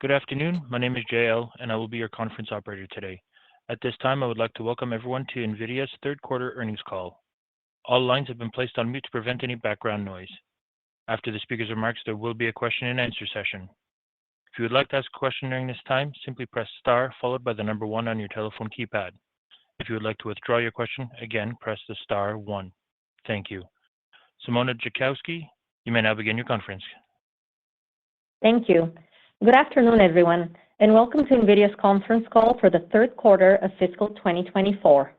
Good afternoon. My name is JL, and I will be your conference operator today. At this time, I would like to welcome everyone to Nvidia's third quarter earnings call. All lines have been placed on mute to prevent any background noise. After the speaker's remarks, there will be a question and answer session. If you would like to ask a question during this time, simply press star followed by the number one on your telephone keypad. If you would like to withdraw your question, again, press the star one. Thank you. Simona Jankowski, you may now begin your conference. Thank you. Good afternoon, everyone, and welcome to NVIDIA's conference call for the third quarter of fiscal 2024.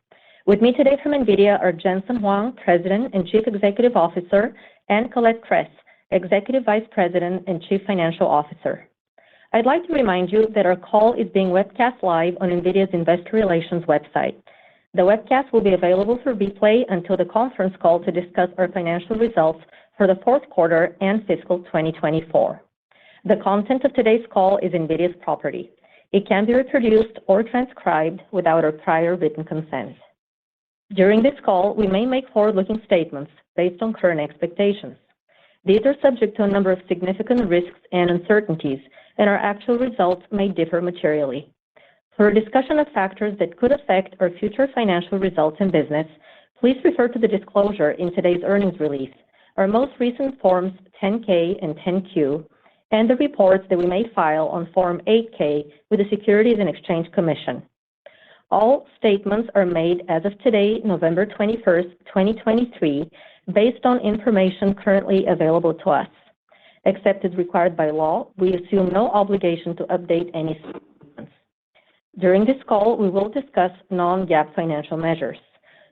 With me today from NVIDIA are Jensen Huang, President and Chief Executive Officer, and Colette Kress, Executive Vice President and Chief Financial Officer. I'd like to remind you that our call is being webcast live on NVIDIA's Investor Relations website. The webcast will be available for replay until the conference call to discuss our financial results for the fourth quarter and fiscal 2024. The content of today's call is NVIDIA's property. It can be reproduced or transcribed without our prior written consent. During this call, we may make forward-looking statements based on current expectations. These are subject to a number of significant risks and uncertainties, and our actual results may differ materially. For a discussion of factors that could affect our future financial results and business, please refer to the disclosure in today's earnings release, our most recent Forms 10-K and 10-Q, and the reports that we may file on Form 8-K with the Securities and Exchange Commission. All statements are made as of today, November 21st, 2023, based on information currently available to us. Except as required by law, we assume no obligation to update any statements. During this call, we will discuss non-GAAP financial measures.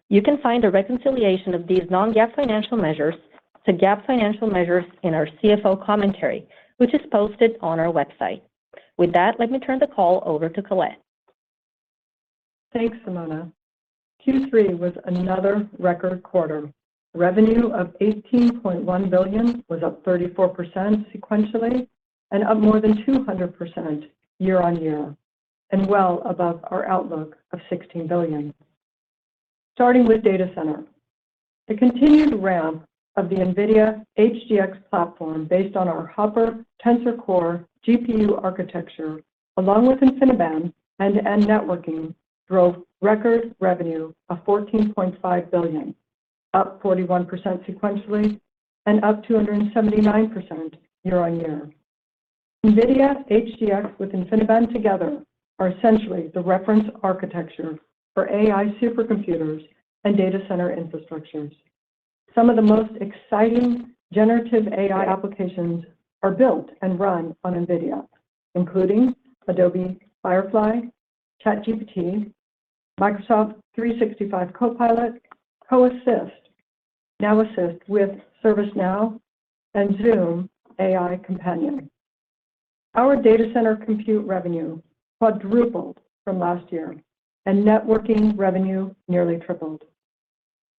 You can find a reconciliation of these non-GAAP financial measures to GAAP financial measures in our CFO commentary, which is posted on our website. With that, let me turn the call over to Colette. Thanks, Simona. Q3 was another record quarter. Revenue of $18.1 billion was up 34% sequentially and up more than 200% year-on-year, and well above our outlook of $16 billion. Starting with data center. The continued ramp of the NVIDIA HGX platform based on our Hopper Tensor Core GPU architecture, along with InfiniBand end-to-end networking, drove record revenue of $14.5 billion, up 41% sequentially and up 279% year-on-year. NVIDIA HGX with InfiniBand together are essentially the reference architecture for AI supercomputers and data center infrastructures. Some of the most exciting generative AI applications are built and run on NVIDIA, including Adobe Firefly, ChatGPT, Microsoft 365 Copilot, CoAssist, Now Assist with ServiceNow, and Zoom AI Companion. Our data center compute revenue quadrupled from last year, and networking revenue nearly tripled.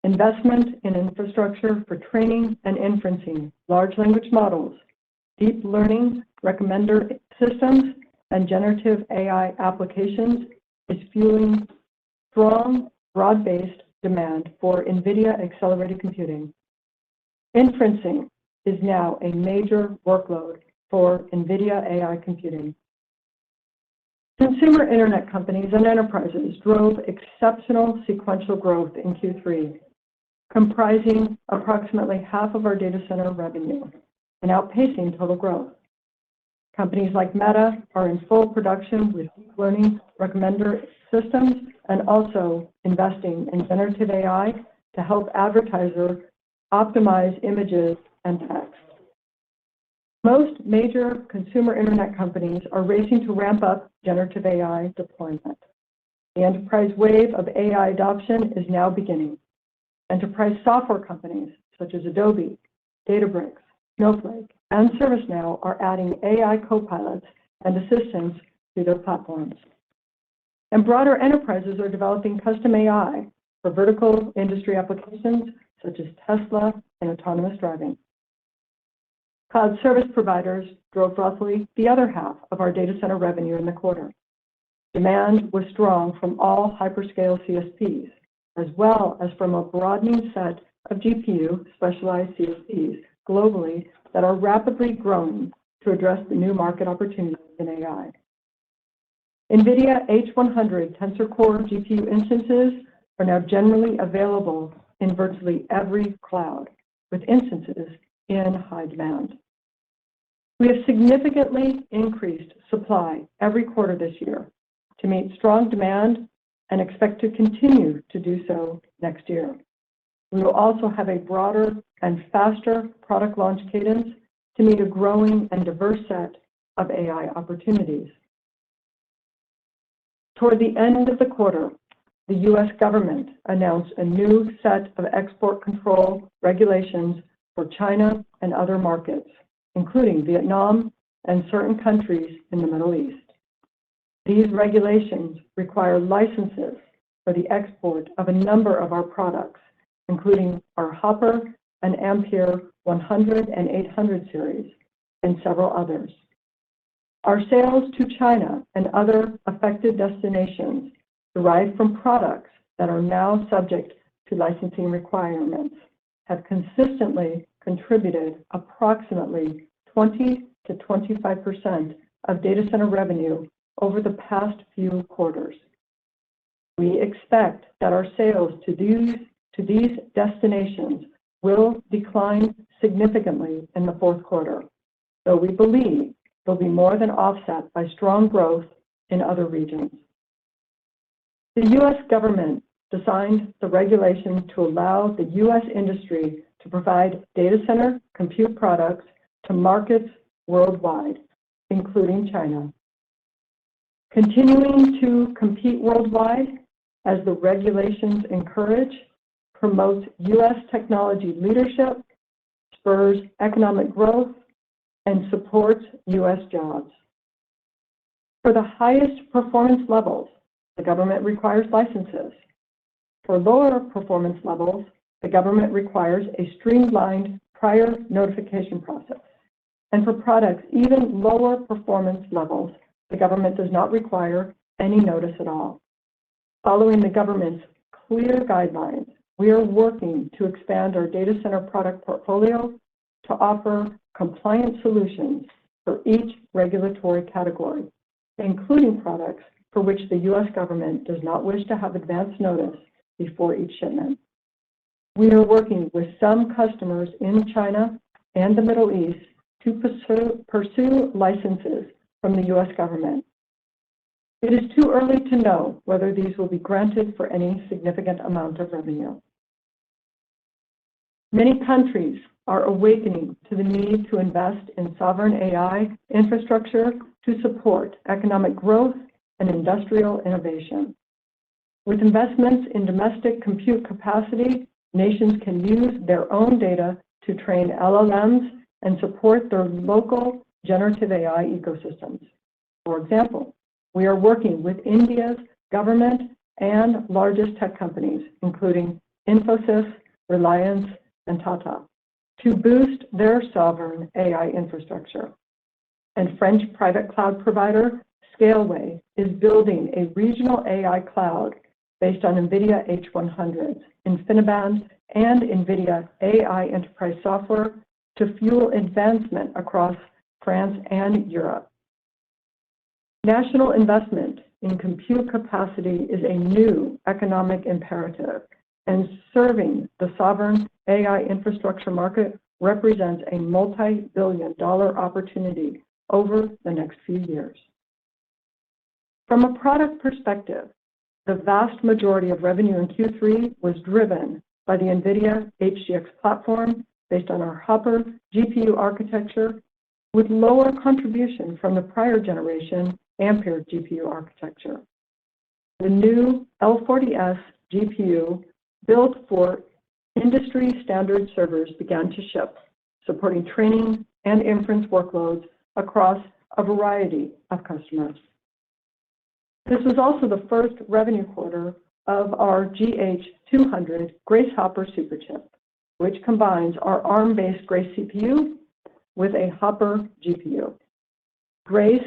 Investment in infrastructure for training and inferencing large language models, deep learning recommender systems, and generative AI applications is fueling strong, broad-based demand for NVIDIA accelerated computing. Inferencing is now a major workload for NVIDIA AI computing. Consumer internet companies and enterprises drove exceptional sequential growth in Q3, comprising approximately half of our data center revenue and outpacing total growth. Companies like Meta are in full production with deep learning recommender systems and also investing in generative AI to help advertisers optimize images and text. Most major consumer internet companies are racing to ramp up generative AI deployment. The enterprise wave of AI adoption is now beginning. Enterprise software companies such as Adobe, Databricks, Snowflake, and ServiceNow are adding AI copilots and assistants to their platforms. And broader enterprises are developing custom AI for vertical industry applications such as Tesla and autonomous driving. Cloud service providers drove roughly the other half of our data center revenue in the quarter. Demand was strong from all hyperscale CSPs, as well as from a broadening set of GPU specialized CSPs globally that are rapidly growing to address the new market opportunities in AI. Nvidia H100 Tensor Core GPU instances are now generally available in virtually every cloud, with instances in high demand. We have significantly increased supply every quarter this year to meet strong demand and expect to continue to do so next year. We will also have a broader and faster product launch cadence to meet a growing and diverse set of AI opportunities. Toward the end of the quarter, the U.S. government announced a new set of export control regulations for China and other markets, including Vietnam and certain countries in the Middle East. These regulations require licenses for the export of a number of our products, including our Hopper and Ampere 100 and 800 series, and several others. Our sales to China and other affected destinations derived from products that are now subject to licensing requirements have consistently contributed approximately 20 to 25% of data center revenue over the past few quarters. We expect that our sales to these destinations will decline significantly in the fourth quarter, though we believe they'll be more than offset by strong growth in other regions. The U.S. government designed the regulations to allow the U.S. industry to provide data center compute products to markets worldwide, including China. Continuing to compete worldwide, as the regulations encourage, promotes U.S. technology leadership, spurs economic growth, and supports U.S. jobs. For the highest performance levels, the government requires licenses. For lower performance levels, the government requires a streamlined prior notification process. And for products even lower performance levels, the government does not require any notice at all. Following the government's clear guidelines, we are working to expand our data center product portfolio to offer compliant solutions for each regulatory category, including products for which the U.S. government does not wish to have advance notice before each shipment. We are working with some customers in China and the Middle East to pursue licenses from the U.S. government. It is too early to know whether these will be granted for any significant amount of revenue. Many countries are awakening to the need to invest in sovereign AI infrastructure to support economic growth and industrial innovation. With investments in domestic compute capacity, nations can use their own data to train LLMs and support their local generative AI ecosystems. For example, we are working with India's government and largest tech companies, including Infosys, Reliance, and Tata, to boost their sovereign AI infrastructure. And French private cloud provider Scaleway is building a regional AI cloud based on Nvidia H100s, InfiniBand, and Nvidia AI enterprise software to fuel advancement across France and Europe. National investment in compute capacity is a new economic imperative, and serving the sovereign AI infrastructure market represents a multi-billion-dollar opportunity over the next few years. From a product perspective, the vast majority of revenue in Q3 was driven by the Nvidia HGX platform based on our Hopper GPU architecture, with lower contribution from the prior generation Ampere GPU architecture. The new L40S GPU, built for industry standard servers, began to ship, supporting training and inference workloads across a variety of customers. This was also the first revenue quarter of our GH200 Grace Hopper Superchip, which combines our ARM-based Grace CPU with a Hopper GPU. Grace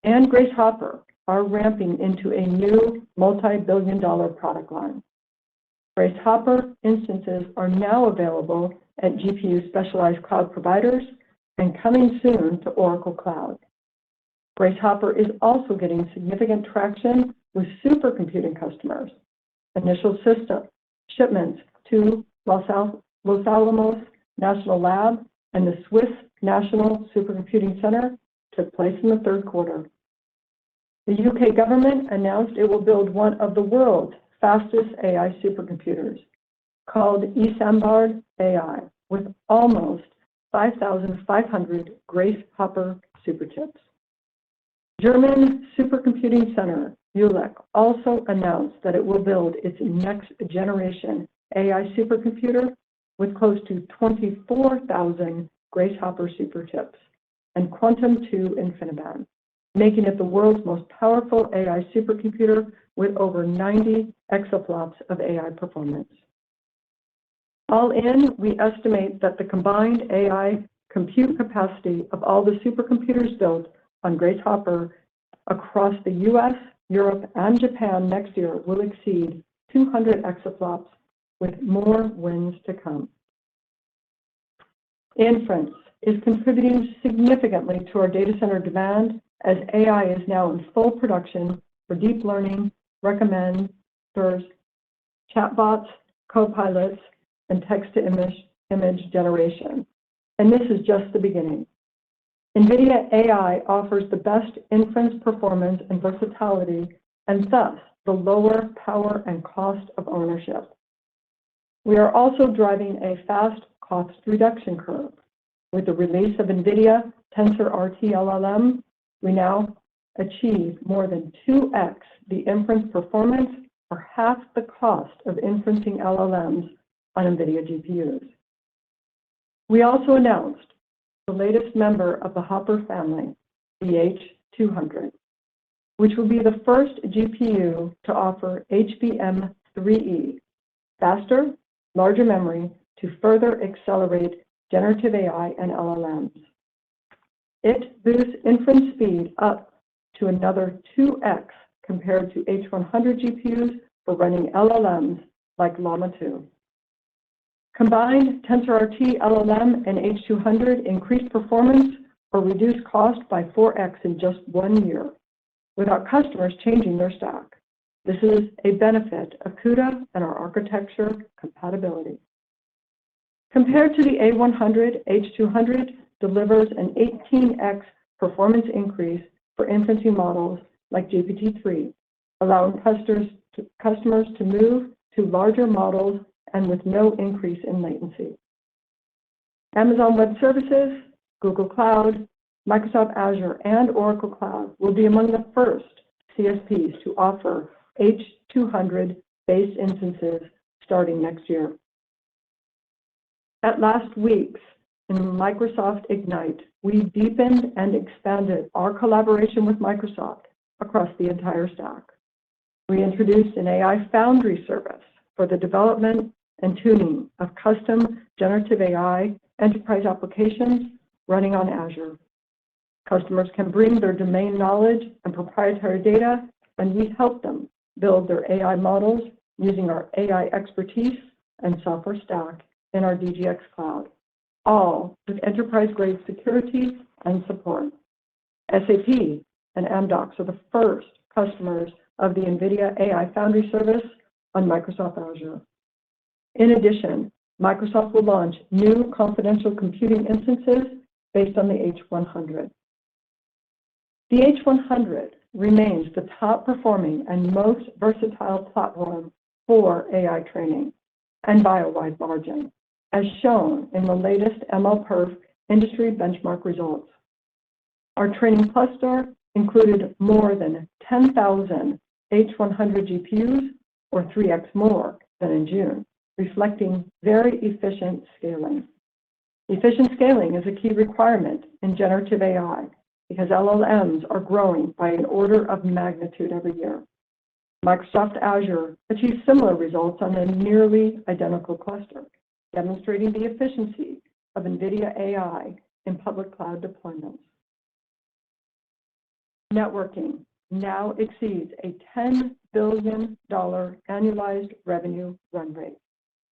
and Grace Hopper are ramping into a new multi-billion-dollar product line. Grace Hopper instances are now available at GPU specialized cloud providers and coming soon to Oracle Cloud. Grace Hopper is also getting significant traction with supercomputing customers. Initial system shipments to Los Alamos National Lab and the Swiss National Supercomputing Center took place in the third quarter. The UK government announced it will build one of the world's fastest AI supercomputers, called eSambard AI, with almost 5,500 Grace Hopper superchips. German Supercomputing Center, Jülich, also announced that it will build its next-generation AI supercomputer with close to 24,000 Grace Hopper superchips and Quantum 2 InfiniBand, making it the world's most powerful AI supercomputer with over 90 exaflops of AI performance. All in, we estimate that the combined AI compute capacity of all the supercomputers built on Grace Hopper across the US, Europe, and Japan next year will exceed 200 exaflops, with more wins to come. Inference is contributing significantly to our data center demand as AI is now in full production for deep learning, recommenders, chatbots, copilots, and text-to-image generation. And this is just the beginning. Nvidia AI offers the best inference performance and versatility, and thus the lower power and cost of ownership. We are also driving a fast cost reduction curve. With the release of Nvidia TensorRT LLM, we now achieve more than 2x the inference performance or half the cost of inferencing LLMs on Nvidia GPUs. We also announced the latest member of the Hopper family, the H200, which will be the first GPU to offer HBM3E, faster, larger memory to further accelerate generative AI and LLMs. It boosts inference speed up to another 2x compared to H100 GPUs for running LLMs like Llama 2. Combined TensorRT LLM and H200 increased performance or reduced cost by 4x in just 1 year, without customers changing their stack. This is a benefit of CUDA and our architecture compatibility. Compared to the A100, H200 delivers an 18x performance increase for inferencing models like GPT-3, allowing customers to move to larger models and with no increase in latency. Amazon Web Services, Google Cloud, Microsoft Azure, and Oracle Cloud will be among the first CSPs to offer H200-based instances starting next year. At last week's in Microsoft Ignite, we deepened and expanded our collaboration with Microsoft across the entire stack. We introduced an AI Foundry service for the development and tuning of custom generative AI enterprise applications running on Azure. Customers can bring their domain knowledge and proprietary data, and we help them build their AI models using our AI expertise and software stack in our DGX Cloud, all with enterprise-grade security and support. SAP and Amdocs are the first customers of the NVIDIA AI Foundry service on Microsoft Azure. In addition, Microsoft will launch new confidential computing instances based on the H100. The H100 remains the top-performing and most versatile platform for AI training, and by a wide margin, as shown in the latest MLPerf industry benchmark results. Our training cluster included more than 10,000 H100 GPUs, or 3x more than in June, reflecting very efficient scaling. Efficient scaling is a key requirement in generative AI because LLMs are growing by an order of magnitude every year. Microsoft Azure achieved similar results on a nearly identical cluster, demonstrating the efficiency of NVIDIA AI in public cloud deployments. Networking now exceeds a $10 billion annualized revenue run rate.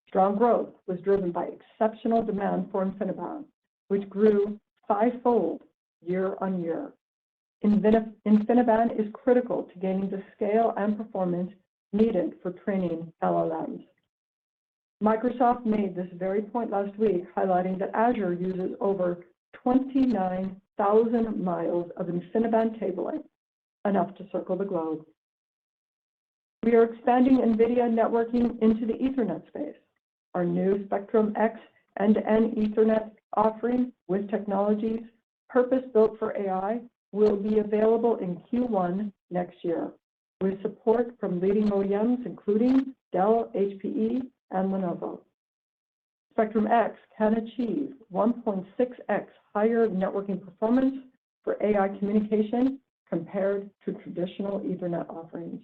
Strong growth was driven by exceptional demand for InfiniBand, which grew 5-fold year on year. InfiniBand is critical to gaining the scale and performance needed for training LLMs. Microsoft made this very point last week, highlighting that Azure uses over 29,000 miles of InfiniBand cabling, enough to circle the globe. We are expanding NVIDIA networking into the Ethernet space. Our new Spectrum-X end-to-end Ethernet offering with technologies purpose-built for AI will be available in Q1 next year, with support from leading OEMs including Dell, HPE, and Lenovo. Spectrum-X can achieve 1.6x higher networking performance for AI communication compared to traditional Ethernet offerings.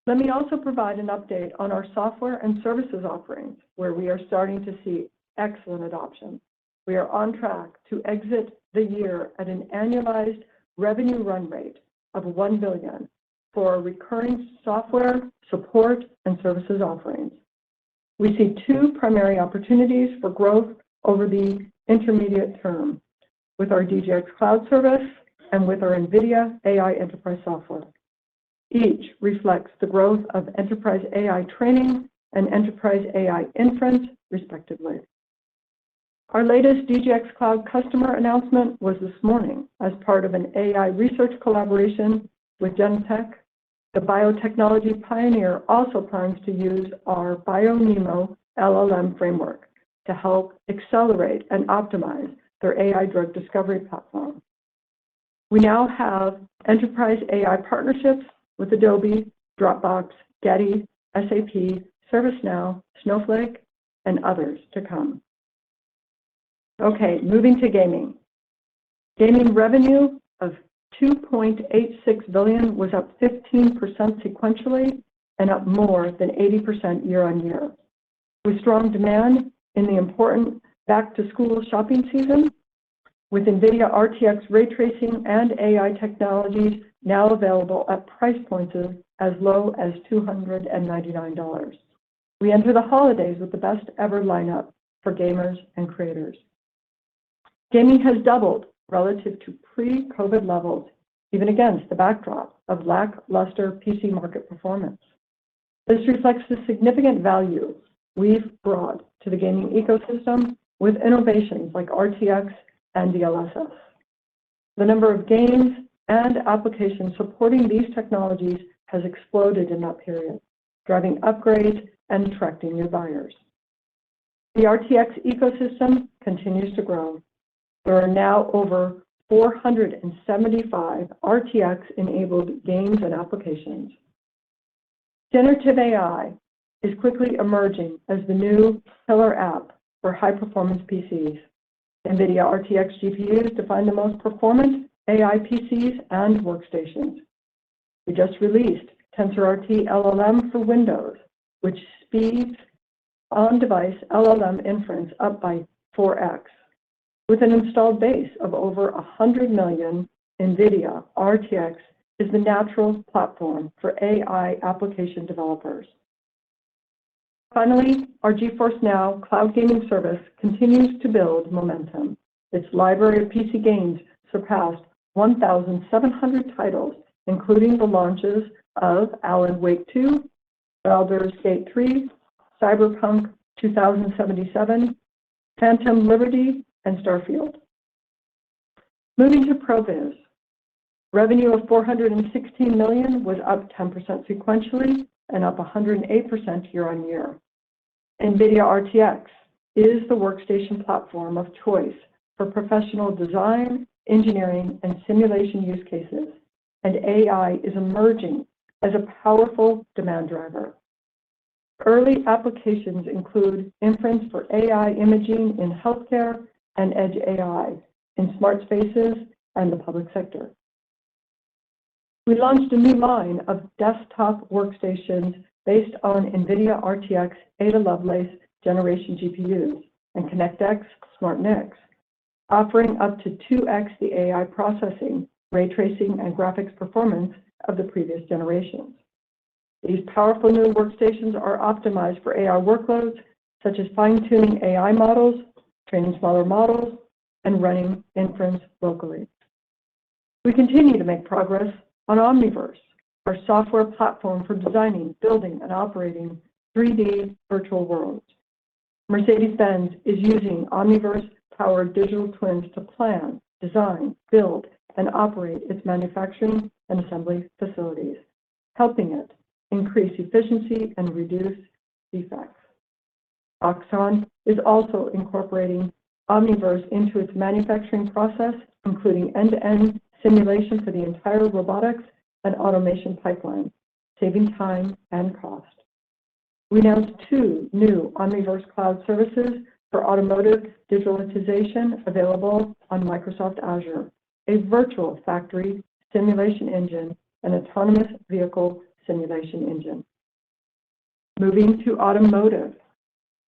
Let me also provide an update on our software and services offerings, where we are starting to see excellent adoption. We are on track to exit the year at an annualized revenue run rate of $1 billion for our recurring software, support, and services offerings. We see two primary opportunities for growth over the intermediate term, with our DGX Cloud service and with our NVIDIA AI Enterprise software. Each reflects the growth of enterprise AI training and enterprise AI inference, respectively. Our latest DGX Cloud customer announcement was this morning as part of an AI research collaboration with Genentech. The biotechnology pioneer also plans to use our BioNeMo LLM framework to help accelerate and optimize their AI drug discovery platform. We now have enterprise AI partnerships with Adobe, Dropbox, Getty, SAP, ServiceNow, Snowflake, and others to come. Okay, moving to gaming. Gaming revenue of $2.86 billion was up 15% sequentially and up more than 80% year on year. With strong demand in the important back-to-school shopping season, with NVIDIA RTX ray tracing and AI technologies now available at price points as low as $299. We enter the holidays with the best ever lineup for gamers and creators. Gaming has doubled relative to pre-COVID levels, even against the backdrop of lackluster PC market performance. This reflects the significant value we've brought to the gaming ecosystem with innovations like RTX and DLSS. The number of games and applications supporting these technologies has exploded in that period, driving upgrades and attracting new buyers. The RTX ecosystem continues to grow. There are now over 475 RTX-enabled games and applications. Generative AI is quickly emerging as the new killer app for high-performance PCs. NVIDIA RTX GPUs define the most performant AI PCs and workstations. We just released TensorRT LLM for Windows, which speeds on-device LLM inference up by 4x. With an installed base of over 100 million, NVIDIA RTX is the natural platform for AI application developers. Finally, our GeForce Now cloud gaming service continues to build momentum. Its library of PC games surpassed 1,700 titles, including the launches of Alan Wake 2, Baldur's Gate 3, Cyberpunk 2077, Phantom Liberty, and Starfield. Moving to ProViz. Revenue of $416 million was up 10% sequentially and up 108% year on year. NVIDIA RTX is the workstation platform of choice for professional design, engineering, and simulation use cases, and AI is emerging as a powerful demand driver. Early applications include inference for AI imaging in healthcare and edge AI in smart spaces and the public sector. We launched a new line of desktop workstations based on NVIDIA RTX Ada Lovelace generation GPUs and ConnectX Smart NICs, offering up to 2x the AI processing, ray tracing, and graphics performance of the previous generations. These powerful new workstations are optimized for AI workloads, such as fine-tuning AI models, training smaller models, and running inference locally. We continue to make progress on Omniverse, our software platform for designing, building, and operating 3D virtual worlds. Mercedes-Benz is using Omniverse-powered digital twins to plan, design, build, and operate its manufacturing and assembly facilities, helping it increase efficiency and reduce defects. Foxconn is also incorporating Omniverse into its manufacturing process, including end-to-end simulation for the entire robotics and automation pipeline, saving time and cost. We announced 2 new Omniverse Cloud services for automotive digitalization available on Microsoft Azure, a virtual factory simulation engine and autonomous vehicle simulation engine. Moving to automotive.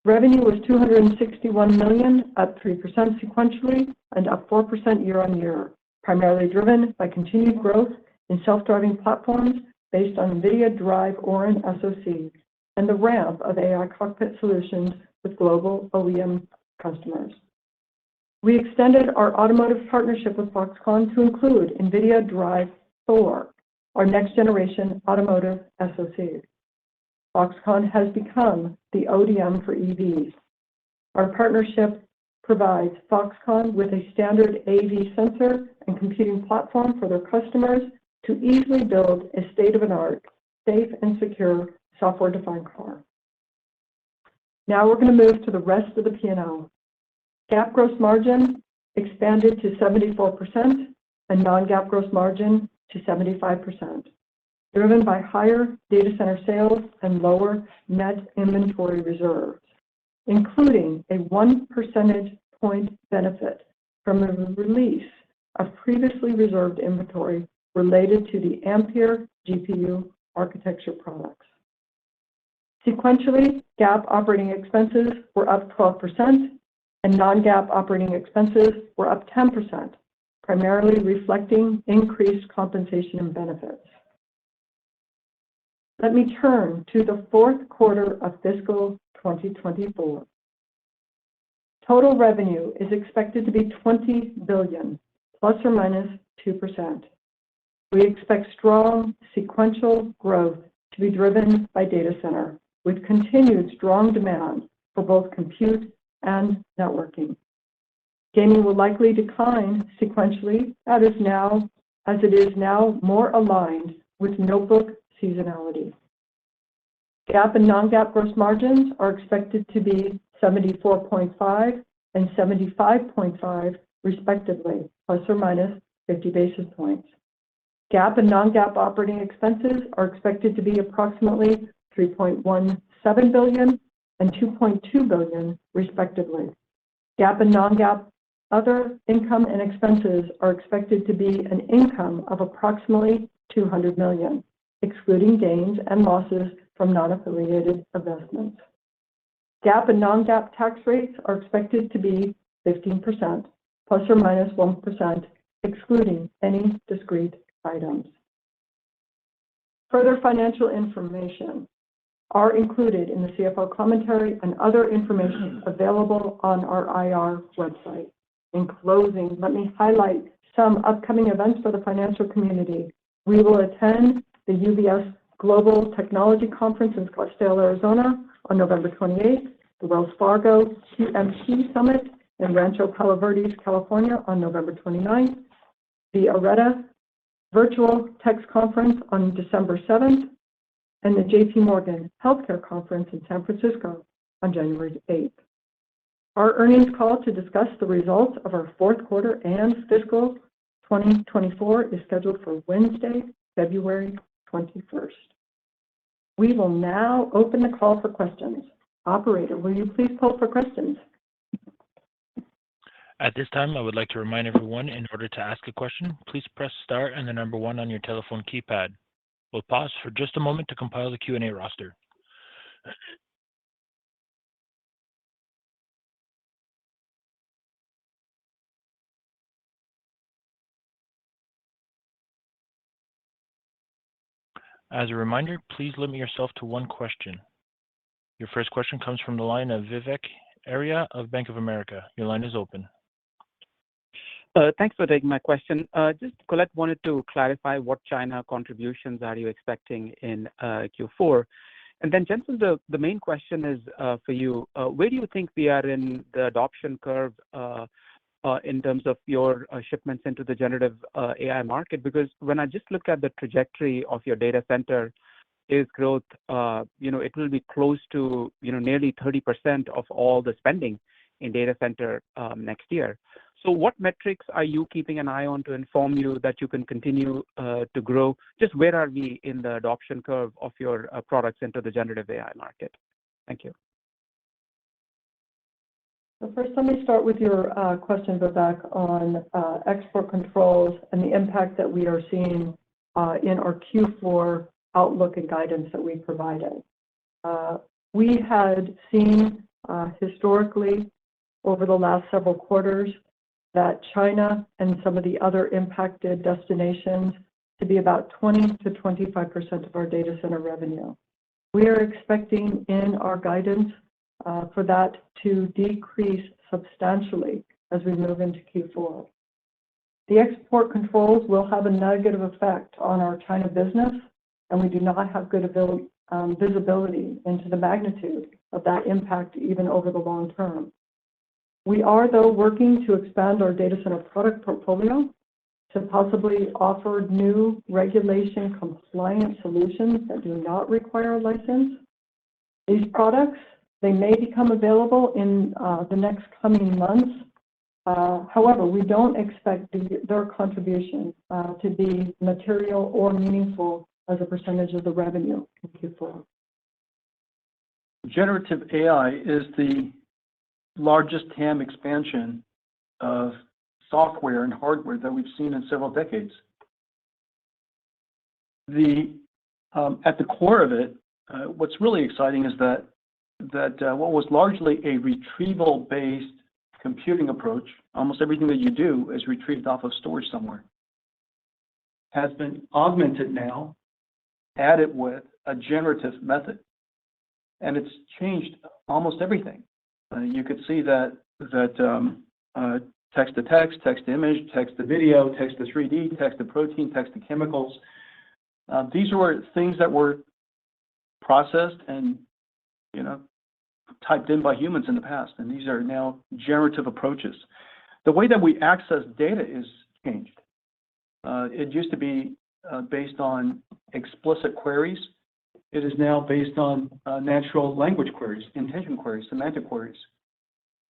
Revenue was $261 million, up 3% sequentially and up 4% year-on-year, primarily driven by continued growth in self-driving platforms based on Nvidia Drive Orin SoC and the ramp of AI cockpit solutions with global OEM customers. We extended our automotive partnership with Foxconn to include Nvidia Drive Thor, our next-generation automotive SoC. Foxconn has become the ODM for EVs. Our partnership provides Foxconn with a standard AV sensor and computing platform for their customers to easily build a state-of-the-art, safe and secure software-defined car. Now we're going to move to the rest of the P&L. GAAP gross margin expanded to 74% and non-GAAP gross margin to 75%, driven by higher data center sales and lower net inventory reserves, including a 1 percentage point benefit from the release of previously reserved inventory related to the Ampere GPU architecture products. Sequentially, GAAP operating expenses were up 12% and non-GAAP operating expenses were up 10%, primarily reflecting increased compensation and benefits. Let me turn to the fourth quarter of fiscal 2024. Total revenue is expected to be $20 billion, plus or minus 2%. We expect strong sequential growth to be driven by data center, with continued strong demand for both compute and networking. Gaming will likely decline sequentially as it is now more aligned with notebook seasonality. GAAP and non-GAAP gross margins are expected to be 74.5 and 75.5 respectively, plus or minus 50 basis points. GAAP and non-GAAP operating expenses are expected to be approximately $3.17 billion and $2.2 billion respectively. GAAP and non-GAAP other income and expenses are expected to be an income of approximately $200 million, excluding gains and losses from non-affiliated investments. GAAP and non-GAAP tax rates are expected to be 15%, plus or minus 1%, excluding any discrete items. Further financial information are included in the CFO commentary and other information available on our IR website. In closing, let me highlight some upcoming events for the financial community. We will attend the UBS Global Technology Conference in Scottsdale, Arizona on November 28th, the Wells Fargo TMT Summit in Rancho Palos Verdes, California on November 29th, the Areta Virtual Tech Conference on December 7th, and the JP Morgan Healthcare Conference in San Francisco on January 8th. Our earnings call to discuss the results of our fourth quarter and fiscal 2024 is scheduled for Wednesday, February 21st. We will now open the call for questions. Operator, will you please poll for questions? At this time, I would like to remind everyone, in order to ask a question, please press star and the number 1 on your telephone keypad. We'll pause for just a moment to compile the Q&A roster. As a reminder, please limit yourself to one question. Your first question comes from the line of Vivek Arya of Bank of America. Your line is open. Thanks for taking my question. Just Colette wanted to clarify what China contributions are you expecting in Q4? And then, Jensen, the main question is for you. Where do you think we are in the adoption curve in terms of your shipments into the generative AI market? Because when I just look at the trajectory of your data center growth, it will be close to nearly 30% of all the spending in data center next year. So what metrics are you keeping an eye on to inform you that you can continue to grow? Just where are we in the adoption curve of your products into the generative AI market? Thank you. So first, let me start with your question, Vivek, on export controls and the impact that we are seeing in our Q4 outlook and guidance that we provided. We had seen historically over the last several quarters that China and some of the other impacted destinations to be about 20 to 25% of our data center revenue. We are expecting in our guidance for that to decrease substantially as we move into Q4. The export controls will have a negative effect on our China business, and we do not have good visibility into the magnitude of that impact even over the long term. We are, though, working to expand our data center product portfolio to possibly offer new regulation-compliant solutions that do not require a license. These products, they may become available in the next coming months. However, we don't expect their contribution to be material or meaningful as a percentage of the revenue in Q4. Generative AI is the largest TAM expansion of software and hardware that we've seen in several decades. At the core of it, what's really exciting is that what was largely a retrieval-based computing approach, almost everything that you do is retrieved off of storage somewhere, has been augmented now, added with a generative method, and it's changed almost everything. You could see that text to text, text to image, text to video, text to 3D, text to protein, text to chemicals. These were things that were processed and typed in by humans in the past, and these are now generative approaches. The way that we access data is changed. It used to be based on explicit queries. It is now based on natural language queries, intention queries, semantic queries.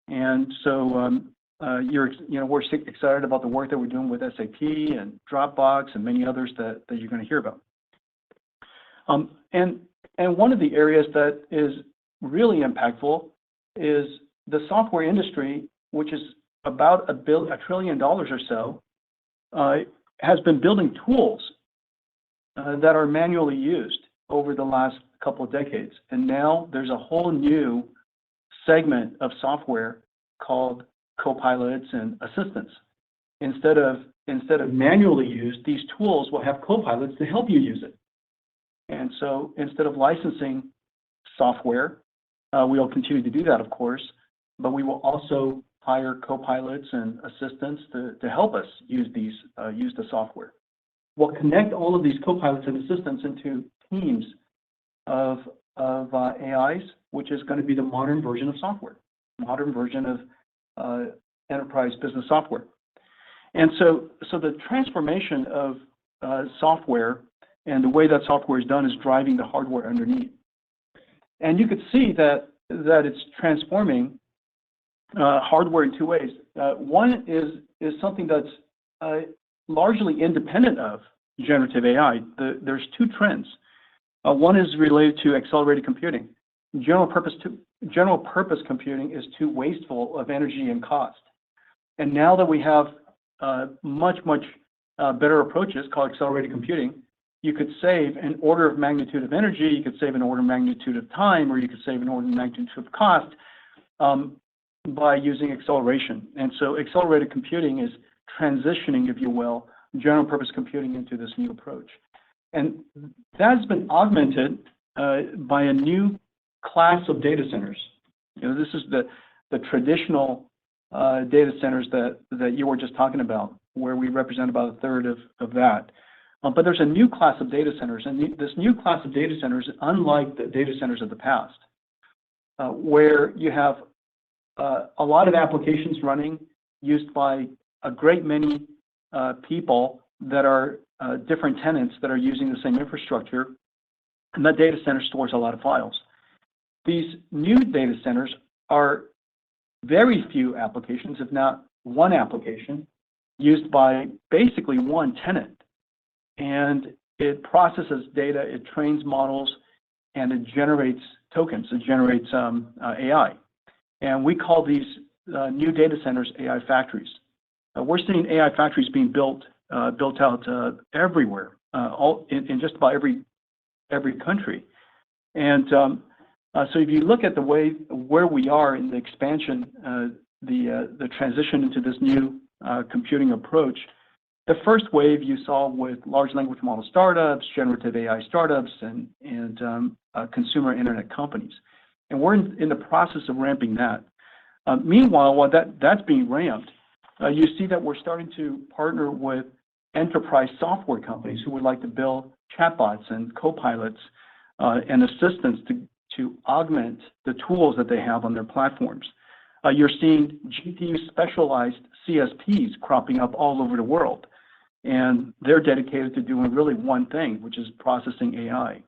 And so we're excited about the work that we're doing with SAP and Dropbox and many others that you're going to hear about. And one of the areas that is really impactful is the software industry, which is about $1 trillion or so, has been building tools that are manually used over the last couple of decades. And now there's a whole new segment of software called copilots and assistants. Instead of manually used, these tools will have copilots to help you use it. And so instead of licensing software, we will continue to do that, of course, but we will also hire copilots and assistants to help us use the software. We'll connect all of these copilots and assistants into teams of AIs, which is going to be the modern version of software, modern version of enterprise business software. And so the transformation of software and the way that software is done is driving the hardware underneath. And you could see that it's transforming hardware in two ways. One is something that's largely independent of generative AI. There's two trends. One is related to accelerated computing. General purpose computing is too wasteful of energy and cost. And now that we have much better approaches called accelerated computing, you could save an order of magnitude of energy, you could save an order of magnitude of time, or you could save an order of magnitude of cost by using acceleration. And so accelerated computing is transitioning, if you will, general purpose computing into this new approach. And that's been augmented by a new class of data centers. This is the traditional data centers that you were just talking about, where we represent about a third of that. But there's a new class of data centers, and this new class of data centers, unlike the data centers of the past, where you have a lot of applications running used by a great many people that are different tenants that are using the same infrastructure, and that data center stores a lot of files. These new data centers are very few applications, if not one application, used by basically one tenant. And it processes data, it trains models, and it generates tokens, it generates AI. And we call these new data centers AI factories. We're seeing AI factories being built out everywhere, in just about every country. And so if you look at the way where we are in the expansion, the transition into this new computing approach, the first wave you saw with large language model startups, generative AI startups, and consumer internet companies. And we're in the process of ramping that. Meanwhile, while that's being ramped, you see that we're starting to partner with enterprise software companies who would like to build chatbots and copilots and assistants to augment the tools that they have on their platforms. You're seeing GPU specialized CSPs cropping up all over the world, and they're dedicated to doing really one thing, which is processing AI.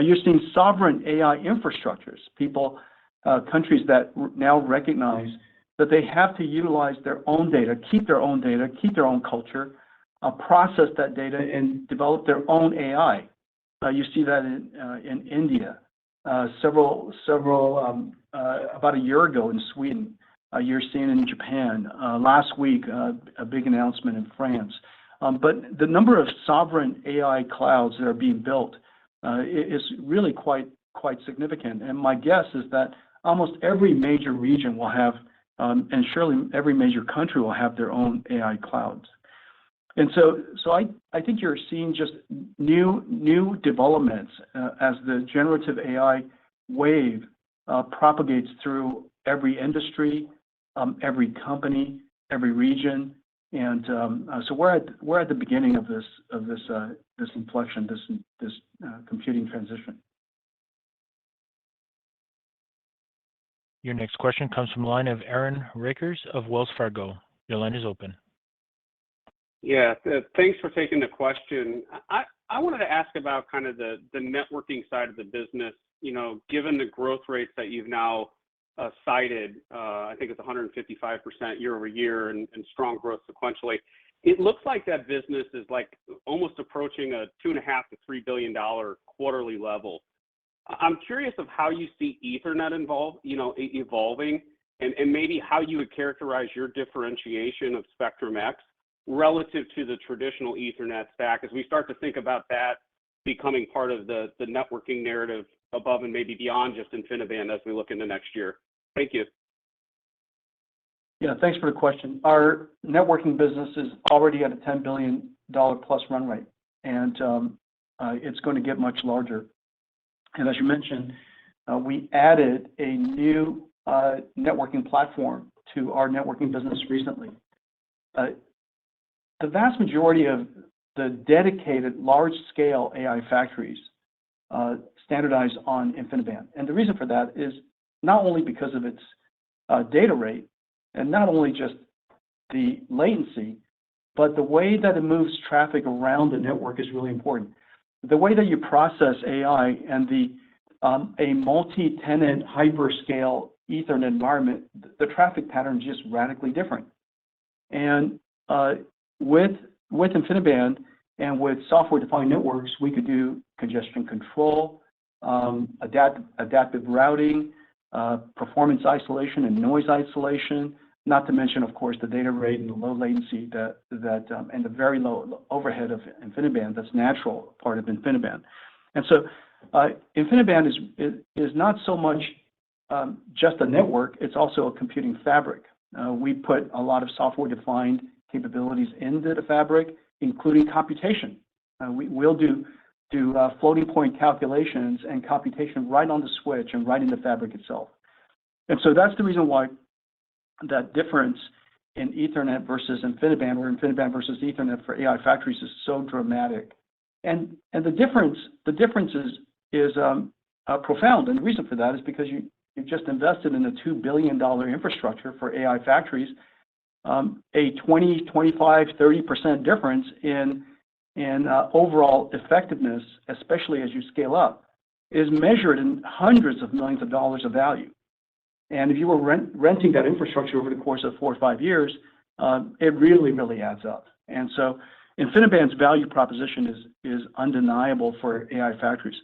You're seeing sovereign AI infrastructures, countries that now recognize that they have to utilize their own data, keep their own culture, process that data, and develop their own AI. You see that in India, about a year ago in Sweden. You're seeing it in Japan. Last week, a big announcement in France. But the number of sovereign AI clouds that are being built is really quite significant. And my guess is that almost every major region will have, and surely every major country will have their own AI clouds. And so I think you're seeing just new developments as the generative AI wave propagates through every industry, every company, every region, and so we're at the beginning of this inflection, this computing transition. Your next question comes from the line of Aaron Rakers of Wells Fargo. Your line is open. Yeah, thanks for taking the question. I wanted to ask about kind of the networking side of the business. You know, given the growth rates that you've now cited, I think it's 155% year over year and strong growth sequentially. It looks like that business is like almost approaching a $2.5 to $3 billion quarterly level. I'm curious of how you see Ethernet evolving, and maybe how you would characterize your differentiation of Spectrum X relative to the traditional Ethernet stack as we start to think about that becoming part of the networking narrative above and maybe beyond just InfiniBand as we look into next year. Thank you. Yeah, thanks for the question. Our networking business is already at a $10 billion plus run rate, and it's going to get much larger. And as you mentioned, we added a new networking platform to our networking business recently. The vast majority of the dedicated large-scale AI factories standardize on InfiniBand. And the reason for that is not only because of its data rate, and not only just the latency, but the way that it moves traffic around the network is really important. The way that you process AI and a multi-tenant hyperscale Ethernet environment, the traffic pattern is just radically different. And with InfiniBand and with software-defined networks, we could do congestion control, adaptive routing, performance isolation and noise isolation, not to mention, of course, the data rate and the low latency and the very low overhead of InfiniBand that's natural part of InfiniBand. And so InfiniBand is not so much just a network, it's also a computing fabric. We put a lot of software-defined capabilities into the fabric, including computation. We'll do floating point calculations and computation right on the switch and right in the fabric itself. And so that's the reason why that difference in Ethernet versus InfiniBand, or InfiniBand versus Ethernet for AI factories is so dramatic. And the difference is profound. And the reason for that is because you just invested in a $2 billion infrastructure for AI factories. A 20, 25, 30% difference in overall effectiveness, especially as you scale up, is measured in hundreds of millions of dollars of value. And if you were renting that infrastructure over the course of 4 or 5 years, it really, really adds up. And so InfiniBand's value proposition is undeniable for AI factories.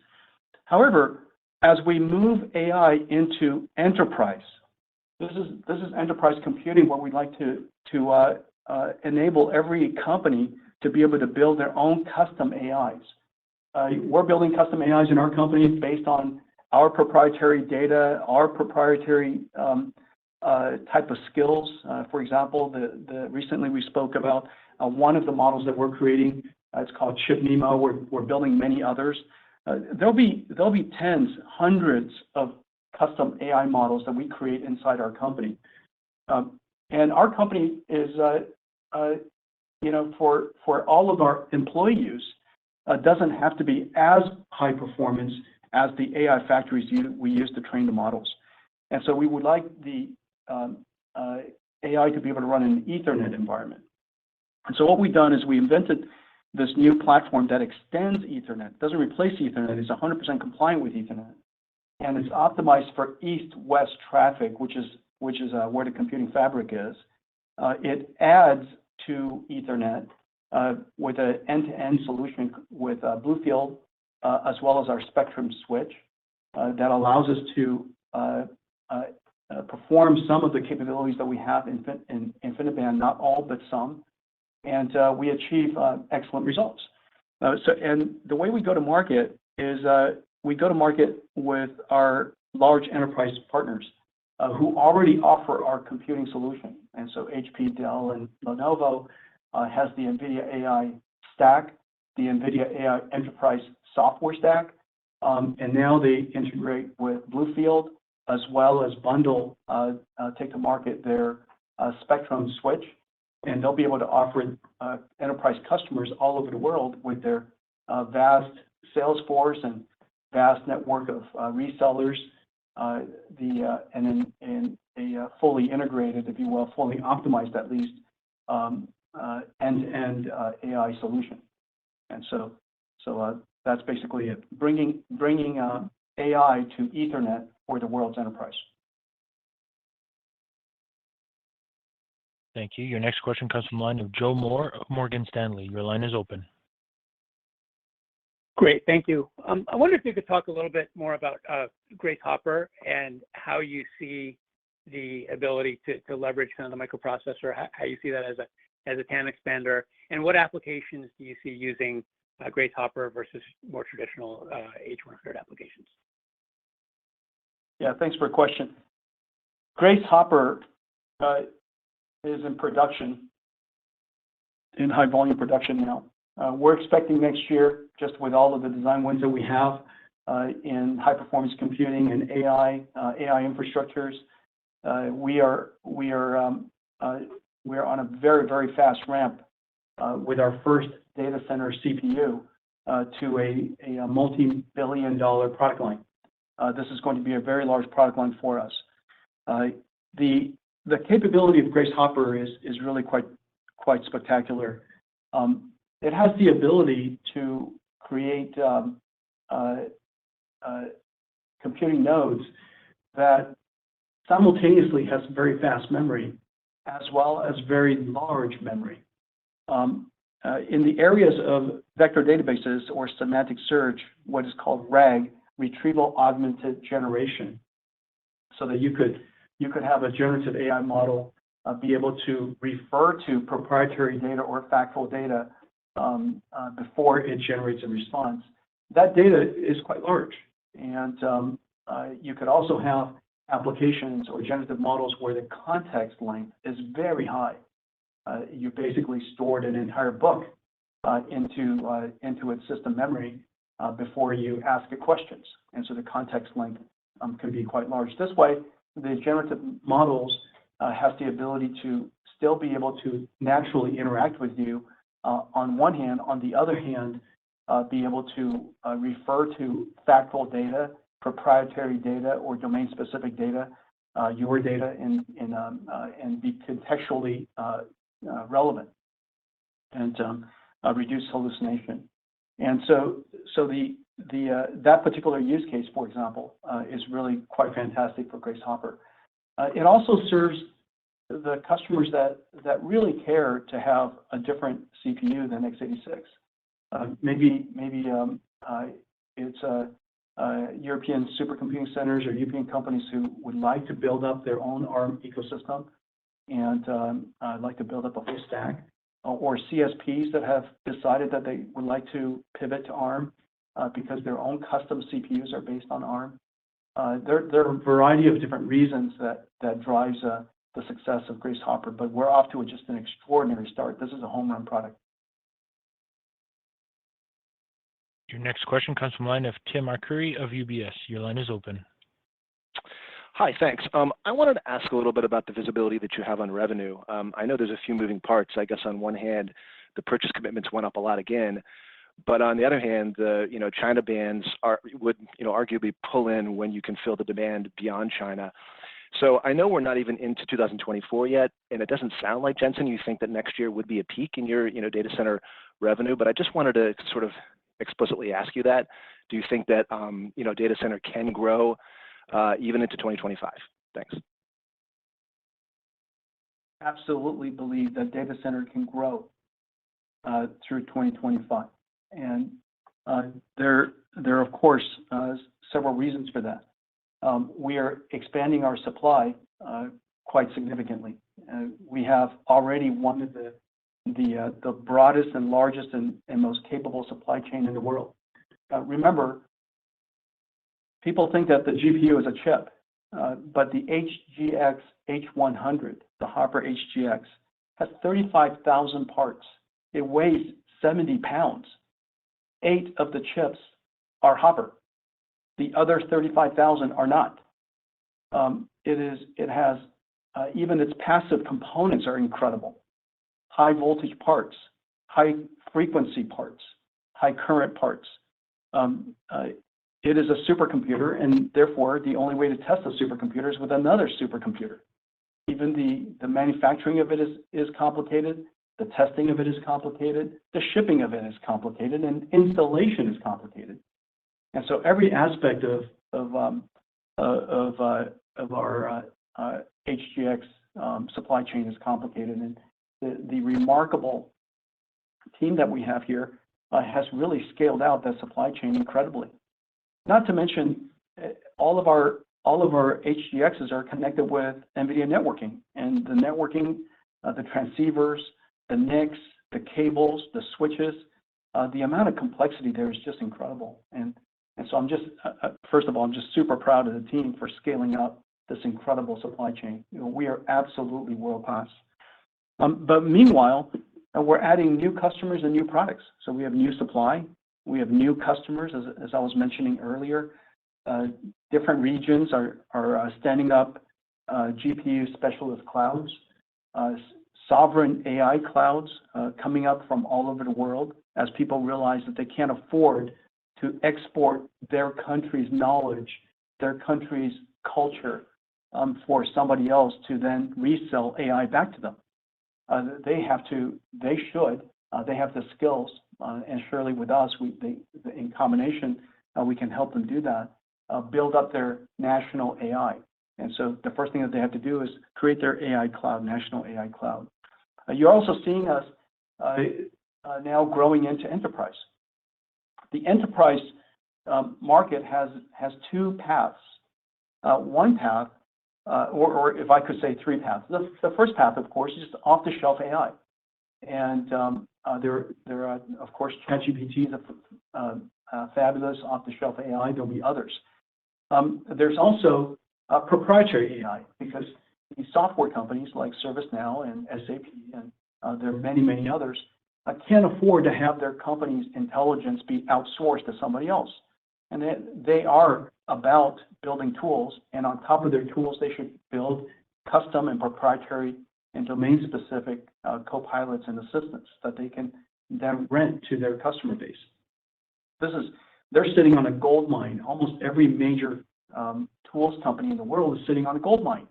However, as we move AI into enterprise, this is enterprise computing, where we'd like to enable every company to be able to build their own custom AIs. We're building custom AIs in our company based on our proprietary data, our proprietary type of skills. For example, recently we spoke about one of the models that we're creating. It's called Chip Nemo. We're building many others. There'll be tens, hundreds of custom AI models that we create inside our company. And our company is, for all of our employee use, doesn't have to be as high performance as the AI factories we use to train the models. And so we would like the AI to be able to run in an Ethernet environment. And so what we've done is we invented this new platform that extends Ethernet, doesn't replace Ethernet, it's 100% compliant with Ethernet. And it's optimized for east-west traffic, which is where the computing fabric is. It adds to Ethernet with an end-to-end solution with Bluefield, as well as our Spectrum switch that allows us to perform some of the capabilities that we have in InfiniBand, not all, but some. And we achieve excellent results. And the way we go to market is we go to market with our large enterprise partners who already offer our computing solution. And so HP, Dell, and Lenovo has the Nvidia AI stack, the Nvidia AI enterprise software stack, and now they integrate with Bluefield, as well as bundle, take to market their Spectrum switch. And they'll be able to offer enterprise customers all over the world with their vast sales force and vast network of resellers, and in a fully integrated, if you will, fully optimized at least, end-to-end AI solution. And so that's basically it. Bringing AI to Ethernet for the world's enterprise. Thank you. Your next question comes from the line of Joe Moore of Morgan Stanley. Your line is open. Great, thank you. I wonder if you could talk a little bit more about Grace Hopper and how you see the ability to leverage kind of the microprocessor, how you see that as a TAM expander, and what applications do you see using Grace Hopper versus more traditional H100 applications? Yeah, thanks for the question. Grace Hopper is in production, in high volume production now. We're expecting next year, just with all of the design wins that we have in high performance computing and AI infrastructures, we are on a very, very fast ramp with our first data center CPU to a multi-billion-dollar product line. This is going to be a very large product line for us. The capability of Grace Hopper is really quite spectacular. It has the ability to create computing nodes that simultaneously has very fast memory as well as very large memory. In the areas of vector databases or semantic search, what is called RAG, retrieval augmented generation, so that you could have a generative AI model be able to refer to proprietary data or factual data before it generates a response. That data is quite large. And you could also have applications or generative models where the context length is very high. You basically stored an entire book into its system memory before you ask it questions. And so the context length can be quite large. This way, the generative models has the ability to still be able to naturally interact with you on one hand. On the other hand, be able to refer to factual data, proprietary data, or domain-specific data, your data, and be contextually relevant and reduce hallucination. And so that particular use case, for example, is really quite fantastic for Grace Hopper. It also serves the customers that really care to have a different CPU than x86. Maybe it's European supercomputing centers or European companies who would like to build up their own ARM ecosystem and like to build up a full stack, or CSPs that have decided that they would like to pivot to ARM because their own custom CPUs are based on ARM. There are a variety of different reasons that drives the success of Grace Hopper, but we're off to just an extraordinary start. This is a home run product. Your next question comes from the line of Tim Arcuri of UBS. Your line is open. Hi, thanks. I wanted to ask a little bit about the visibility that you have on revenue. I know there's a few moving parts. I guess on one hand, the purchase commitments went up a lot again, but on the other hand, the China bans would arguably pull in when you can fill the demand beyond China. So I know we're not even into 2024 yet, and it doesn't sound like, Jensen, you think that next year would be a peak in your data center revenue. But I just wanted to sort of explicitly ask you that. Do you think that data center can grow even into 2025? Thanks. Absolutely believe that data center can grow through 2025. And there are, of course, several reasons for that. We are expanding our supply quite significantly. We have already one of the broadest and largest and most capable supply chain in the world. Remember, people think that the GPU is a chip, but the HGX H100, the Hopper HGX, has 35,000 parts. It weighs 70 pounds. 8 of the chips are Hopper. The other 35,000 are not. It has even its passive components are incredible. High voltage parts, high frequency parts, high current parts. It is a supercomputer, and therefore the only way to test a supercomputer is with another supercomputer. Even the manufacturing of it is complicated, the testing of it is complicated, the shipping of it is complicated, and installation is complicated. And so every aspect of our HGX supply chain is complicated, and the remarkable team that we have here has really scaled out that supply chain incredibly. Not to mention, all of our HGXs are connected with Nvidia networking, and the networking, the transceivers, the NICs, the cables, the switches, the amount of complexity there is just incredible. And so I'm just, first of all, I'm just super proud of the team for scaling up this incredible supply chain. We are absolutely world class. But meanwhile, we're adding new customers and new products. So we have new supply, we have new customers, as I was mentioning earlier. Different regions are standing up GPU specialist clouds, sovereign AI clouds coming up from all over the world as people realize that they can't afford to export their country's knowledge, their country's culture for somebody else to then resell AI back to them. They have the skills, and surely with us, in combination, we can help them do that, build up their national AI. And so the first thing that they have to do is create their AI cloud, national AI cloud. You're also seeing us now growing into enterprise. The enterprise market has two paths. One path, or if I could say three paths. The first path, of course, is just off-the-shelf AI. And there are, of course, ChatGPT is a fabulous off-the-shelf AI. There'll be others. There's also proprietary AI, because these software companies like ServiceNow and SAP, and there are many, many others, can't afford to have their company's intelligence be outsourced to somebody else. And they are about building tools, and on top of their tools, they should build custom and proprietary and domain-specific co-pilots and assistants that they can then rent to their customer base. They're sitting on a gold mine. Almost every major tools company in the world is sitting on a gold mine,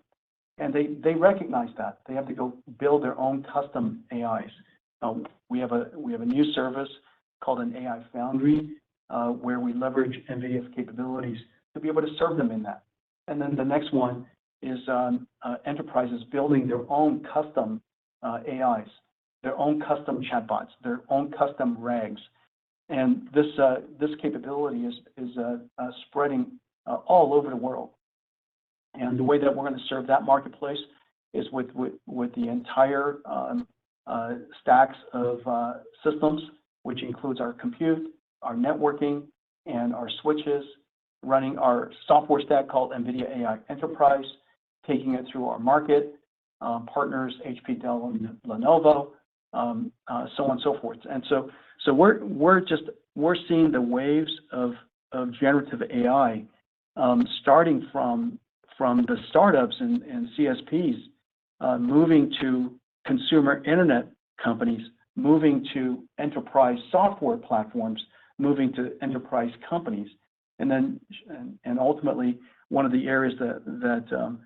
and they recognize that they have to go build their own custom AIs. We have a new service called an AI Foundry, where we leverage NVIDIA's capabilities to be able to serve them in that. And then the next one is enterprises building their own custom AIs, their own custom chatbots, their own custom RAGs. And this capability is spreading all over the world. And the way that we're going to serve that marketplace is with the entire stacks of systems, which includes our compute, our networking, and our switches, running our software stack called NVIDIA AI Enterprise, taking it through our market partners, HP, Dell, and Lenovo, so on and so forth. And so we're seeing the waves of generative AI starting from the startups and CSPs, moving to consumer internet companies, moving to enterprise software platforms, moving to enterprise companies, and ultimately one of the areas that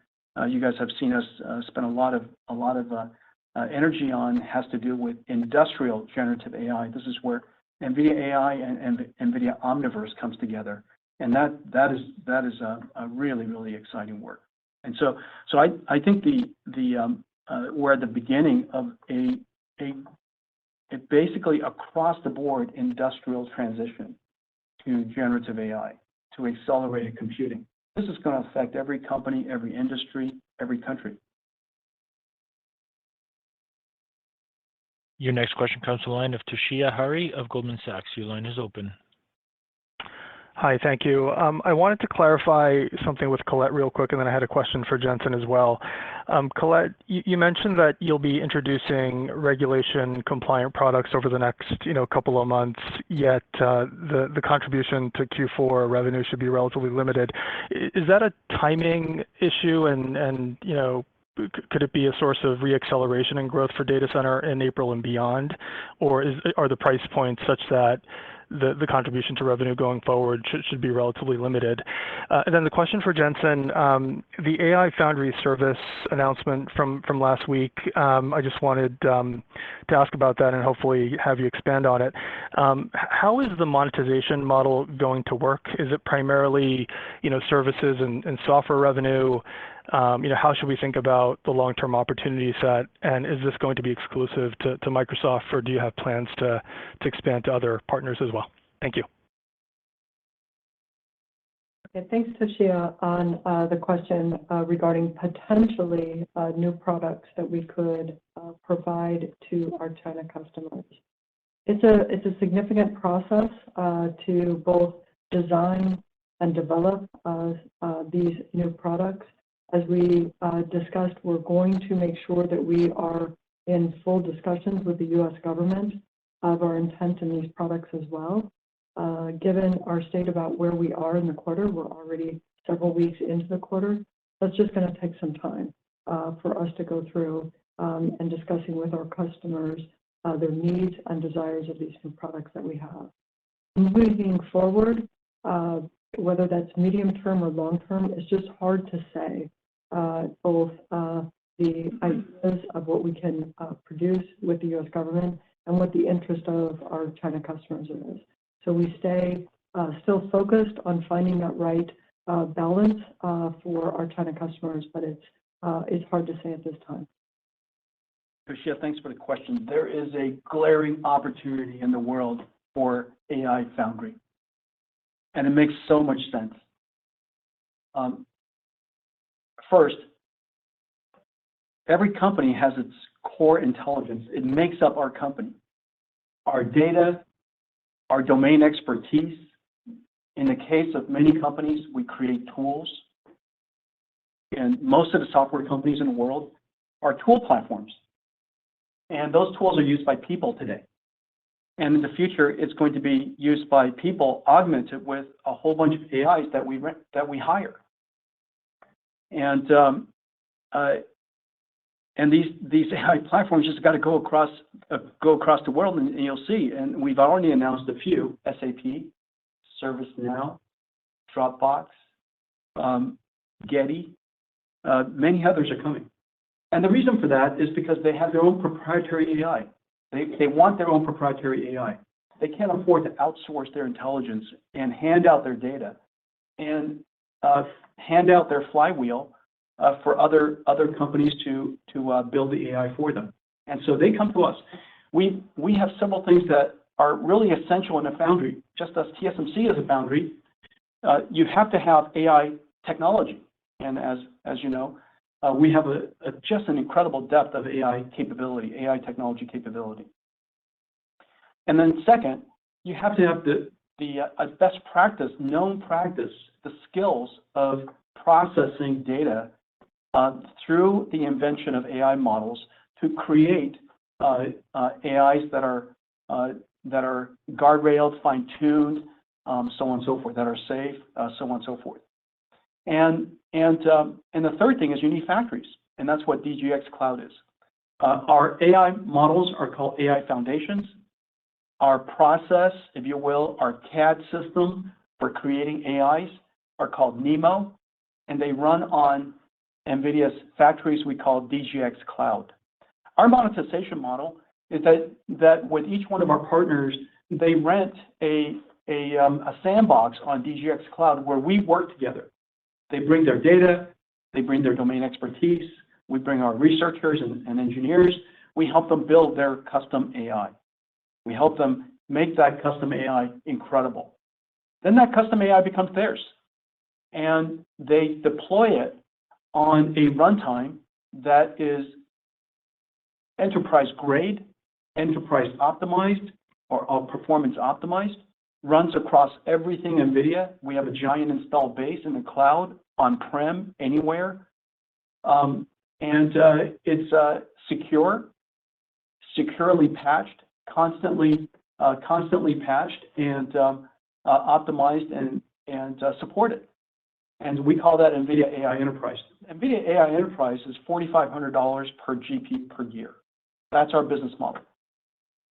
you guys have seen us spend a lot of energy on has to do with industrial generative AI. This is where NVIDIA AI and NVIDIA Omniverse comes together, and that is a really exciting work. And so I think we're at the beginning of a basically across the board industrial transition to generative AI, to accelerated computing. This is going to affect every company, every industry, every country. Your next question comes to the line of Toshiya Hari of Goldman Sachs. Your line is open. Hi, thank you. I wanted to clarify something with Colette real quick, and then I had a question for Jensen as well. Colette, you mentioned that you'll be introducing regulation-compliant products over the next, couple of months, yet the contribution to Q4 revenue should be relatively limited. Is that a timing issue, and could it be a source of reacceleration and growth for data center in April and beyond, or are the price points such that the contribution to revenue going forward should be relatively limited? And then the question for Jensen, the AI Foundry service announcement from last week, I just wanted to ask about that and hopefully have you expand on it. How is the monetization model going to work? Is it primarily, services and software revenue? How should we think about the long-term opportunity set, and is this going to be exclusive to Microsoft, or do you have plans to expand to other partners as well? Thank you. Okay, thanks, Toshiya, on the question regarding potentially new products that we could provide to our China customers. It's a significant process to both design and develop these new products. As we discussed, we're going to make sure that we are in full discussions with the U.S. government of our intent in these products as well. Given our state about where we are in the quarter, we're already several weeks into the quarter. That's just going to take some time for us to go through and discussing with our customers their needs and desires of these new products that we have. Moving forward, whether that's medium term or long term, it's just hard to say. Both the ideas of what we can produce with the U.S. government and what the interest of our China customers is. So we stay still focused on finding that right balance for our China customers, but it's hard to say at this time. Toshiya, thanks for the question. There is a glaring opportunity in the world for AI Foundry, and it makes so much sense. First, every company has its core intelligence. It makes up our company. Our data, our domain expertise. In the case of many companies, we create tools. And most of the software companies in the world are tool platforms. And those tools are used by people today. And in the future, it's going to be used by people augmented with a whole bunch of AIs that we hire. And And these AI platforms just got to go across the world, and you'll see. And we've already announced a few: SAP, ServiceNow, Dropbox, Getty. Many others are coming. And the reason for that is because they have their own proprietary AI. They want their own proprietary AI. They can't afford to outsource their intelligence and hand out their data and hand out their flywheel for other companies to build the AI for them. And so they come to us. We have several things that are really essential in a foundry. Just as TSMC is a foundry, you have to have AI technology. And as you know, we have just an incredible depth of AI capability, AI technology capability. And then second, you have to have the best practice, known practice, the skills of processing data through the invention of AI models to create AIs that are guardrailed, fine-tuned, so on and so forth, that are safe, so on and so forth. And the third thing is you need factories, and that's what DGX Cloud is. Our AI models are called AI foundations. Our process, if you will, our CAD system for creating AIs are called NeMo, and they run on NVIDIA's factories we call DGX Cloud. Our monetization model is that with each one of our partners, they rent a sandbox on DGX Cloud where we work together. They bring their data, they bring their domain expertise, we bring our researchers and engineers, we help them build their custom AI. We help them make that custom AI incredible. Then that custom AI becomes theirs, and they deploy it on a runtime that is enterprise grade, enterprise optimized, or performance optimized, runs across everything NVIDIA. We have a giant installed base in the cloud, on-prem, anywhere. And it's secure, securely patched, constantly patched, and optimized and supported. And we call that NVIDIA AI Enterprise. NVIDIA AI Enterprise is $4,500 per GPU per year. That's our business model.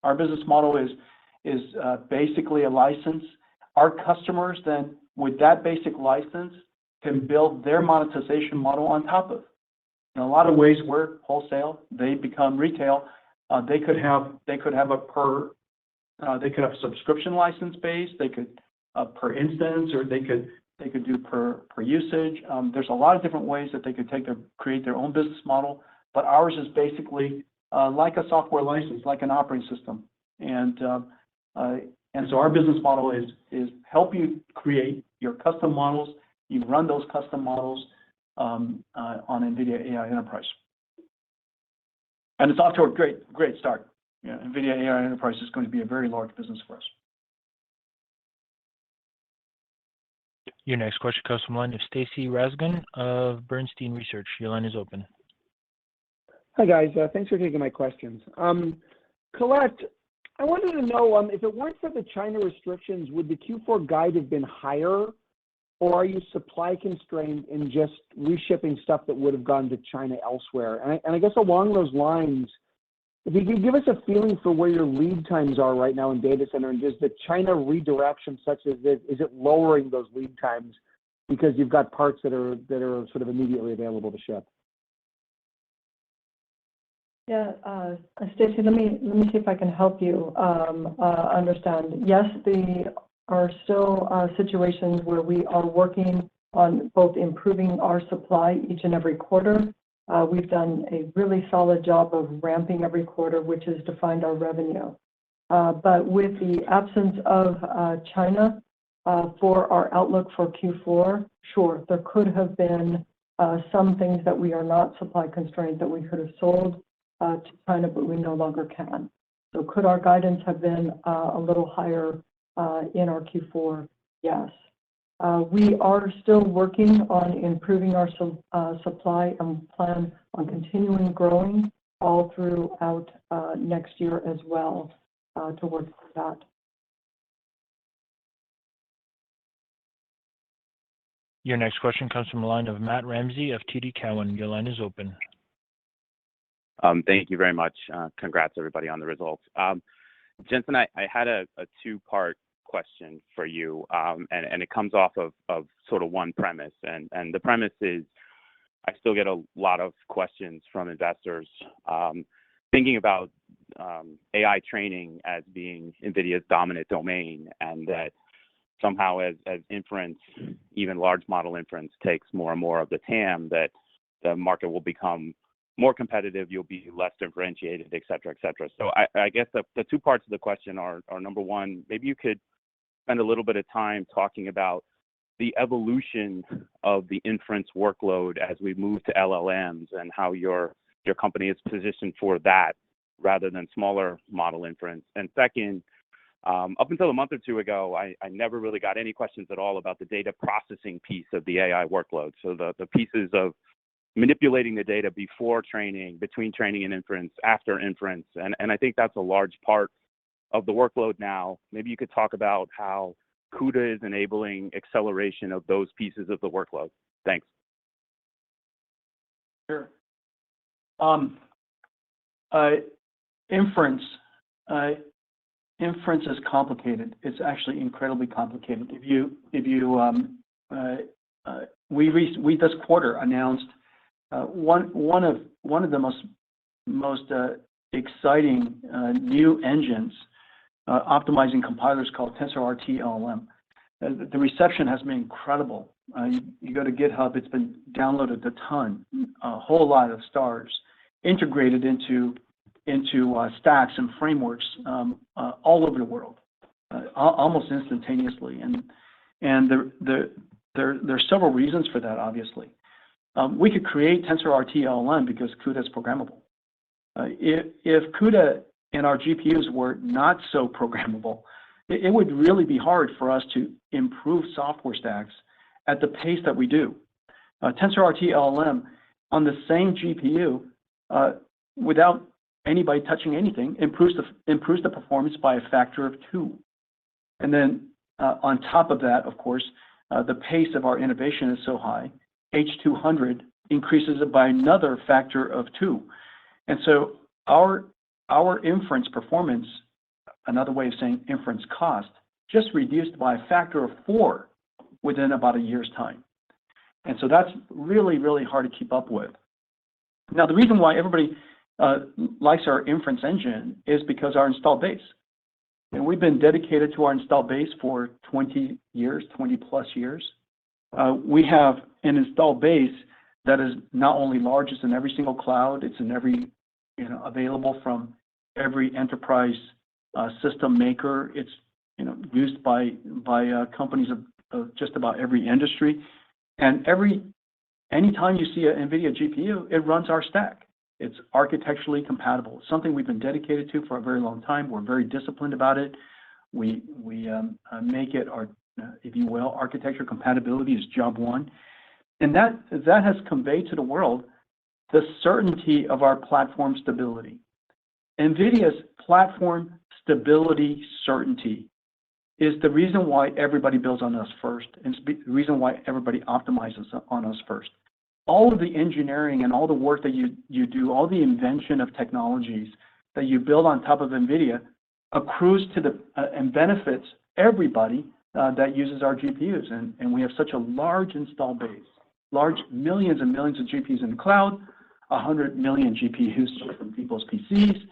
Our business model is basically a license. Our customers then, with that basic license, can build their monetization model on top of. In a lot of ways, we're wholesale. They become retail. They could have a subscription license base. They could per instance, or they could do per usage. There's a lot of different ways that they could create their own business model. But ours is basically like a software license, like an operating system. And so our business model is help you create your custom models. You run those custom models on NVIDIA AI Enterprise. And it's off to a great start. NVIDIA AI Enterprise is going to be a very large business for us. Your next question comes from the line of Stacy Rasgon of Bernstein Research. Your line is open. Hi, guys. Thanks for taking my questions. Colette, I wanted to know, if it weren't for the China restrictions, would the Q4 guide have been higher, or are you supply constrained in just reshipping stuff that would have gone to China elsewhere? And I guess along those lines, if you could give us a feeling for where your lead times are right now in data center, and does the China redirection such as this, is it lowering those lead times because you've got parts that are sort of immediately available to ship? Yeah, Stacy, let me see if I can help you understand. Yes, there are still situations where we are working on both improving our supply each and every quarter. We've done a really solid job of ramping every quarter, which has defined our revenue. But with the absence of China for our outlook for Q4, sure, there could have been some things that we are not supply constrained that we could have sold to China, but we no longer can. So could our guidance have been a little higher in our Q4? Yes. We are still working on improving our supply and plan on continuing growing all throughout next year as well towards that. Your next question comes from the line of Matt Ramsey of TD Cowen. Your line is open. Thank you very much. Congrats, everybody, on the results. Jensen, I had a two-part question for you, and it comes off of sort of one premise. And the premise is I still get a lot of questions from investors thinking about AI training as being NVIDIA's dominant domain, and that somehow as inference, even large model inference, takes more and more of the TAM, that the market will become more competitive, you'll be less differentiated, et cetera, et cetera. So I guess the two parts of the question are number one, maybe you could spend a little bit of time talking about the evolution of the inference workload as we move to LLMs and how your company is positioned for that rather than smaller model inference. And second, up until a month or two ago, I never really got any questions at all about the data processing piece of the AI workload. So the pieces of manipulating the data before training, between training and inference, after inference. And I think that's a large part of the workload now. Maybe you could talk about how CUDA is enabling acceleration of those pieces of the workload. Thanks. Sure. Inference is complicated. It's actually incredibly complicated. We this quarter announced one of the most exciting new engines optimizing compilers called TensorRT LLM. The reception has been incredible. You go to GitHub, it's been downloaded a ton, a whole lot of stars integrated into stacks and frameworks all over the world, almost instantaneously. And there are several reasons for that, obviously. We could create TensorRT LLM because CUDA is programmable. If CUDA and our GPUs were not so programmable, it would really be hard for us to improve software stacks at the pace that we do. TensorRT LLM on the same GPU, without anybody touching anything, improves the performance by a factor of 2. And then on top of that, of course, the pace of our innovation is so high, H200 increases it by another factor of 2. And so our inference performance, another way of saying inference cost, just reduced by a factor of 4 within about a year's time. And so that's really, really hard to keep up with. Now, the reason why everybody likes our inference engine is because our install base. And we've been dedicated to our install base for 20 years, 20 plus years. We have an install base that is not only large, it's in every single cloud, it's in every, available from every enterprise system maker. It's, used by companies of just about every industry. And anytime you see an NVIDIA GPU, it runs our stack. It's architecturally compatible. It's something we've been dedicated to for a very long time. We're very disciplined about it. We make it our, if you will, architecture compatibility is job one. And that has conveyed to the world the certainty of our platform stability. NVIDIA's platform stability certainty is the reason why everybody builds on us first, and it's the reason why everybody optimizes on us first. All of the engineering and all the work that you do, all the invention of technologies that you build on top of NVIDIA accrues to and benefits everybody that uses our GPUs. And we have such a large install base, large millions and millions of GPUs in the cloud, 100 million GPUs from people's PCs,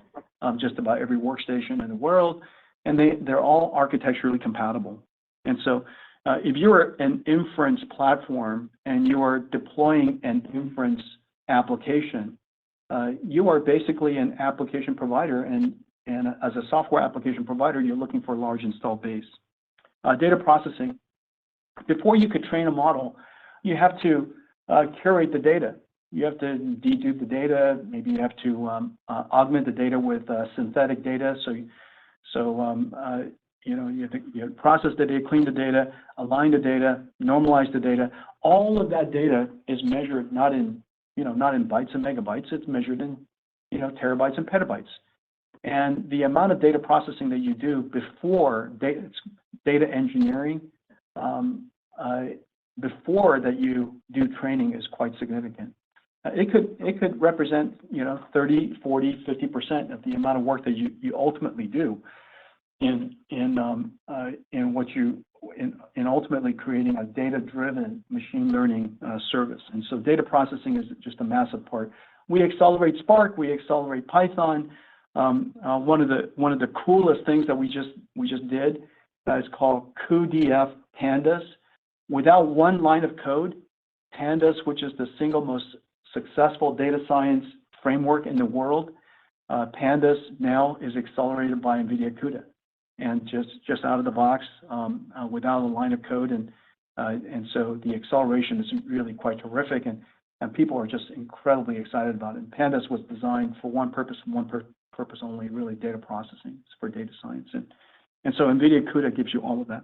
just about every workstation in the world, and they're all architecturally compatible. And so if you're an inference platform and you are deploying an inference application, you are basically an application provider, and as a software application provider, you're looking for a large install base. Data processing. Before you could train a model, you have to curate the data. You have to dedupe the data. Maybe you have to augment the data with synthetic data. You have to process the data, clean the data, align the data, normalize the data. All of that data is measured not in bytes and megabytes. It's measured in terabytes and petabytes. And the amount of data processing that you do before data engineering, before that you do training is quite significant. it could represent, 30, 40, 50% of the amount of work that you ultimately do in ultimately creating a data-driven machine learning service. And so data processing is just a massive part. We accelerate Spark, we accelerate Python. One of the coolest things that we just did is called cuDF Pandas. Without one line of code, Pandas, which is the single most successful data science framework in the world, Pandas now is accelerated by Nvidia CUDA, and just out of the box, without a line of code, and so the acceleration is really quite terrific, and people are just incredibly excited about it. And Pandas was designed for one purpose and one purpose only, really data processing. It's for data science, and so Nvidia CUDA gives you all of that.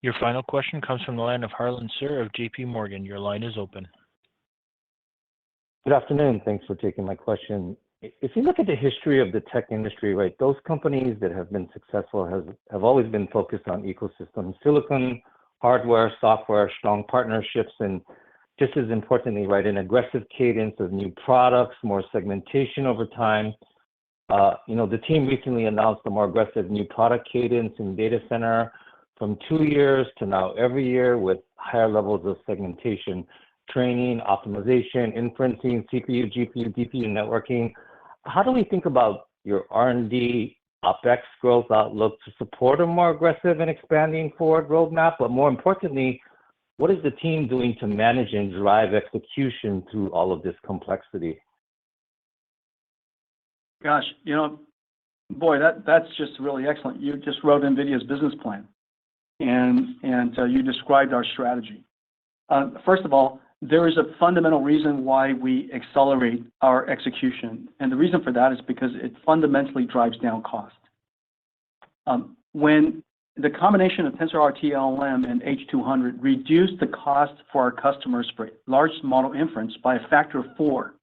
Your final question comes from the line of Harlan Sur of JP Morgan. Your line is open. Good afternoon. Thanks for taking my question. If you look at the history of the tech industry, right, those companies that have been successful have always been focused on ecosystem, silicon, hardware, software, strong partnerships, and just as importantly, right, an aggressive cadence of new products, more segmentation over time. The team recently announced a more aggressive new product cadence in data center from 2 years to now every year with higher levels of segmentation, training, optimization, inferencing, CPU, GPU, DPU networking. How do we think about your R&D OpEx growth outlook to support a more aggressive and expanding forward roadmap? But more importantly, what is the team doing to manage and drive execution through all of this complexity? Gosh, boy, that's just really excellent. You just wrote NVIDIA's business plan, and you described our strategy. First of all, there is a fundamental reason why we accelerate our execution, and the reason for that is because it fundamentally drives down cost. When the combination of TensorRT LLM and H200 reduced the cost for our customers for large model inference by a factor of 4.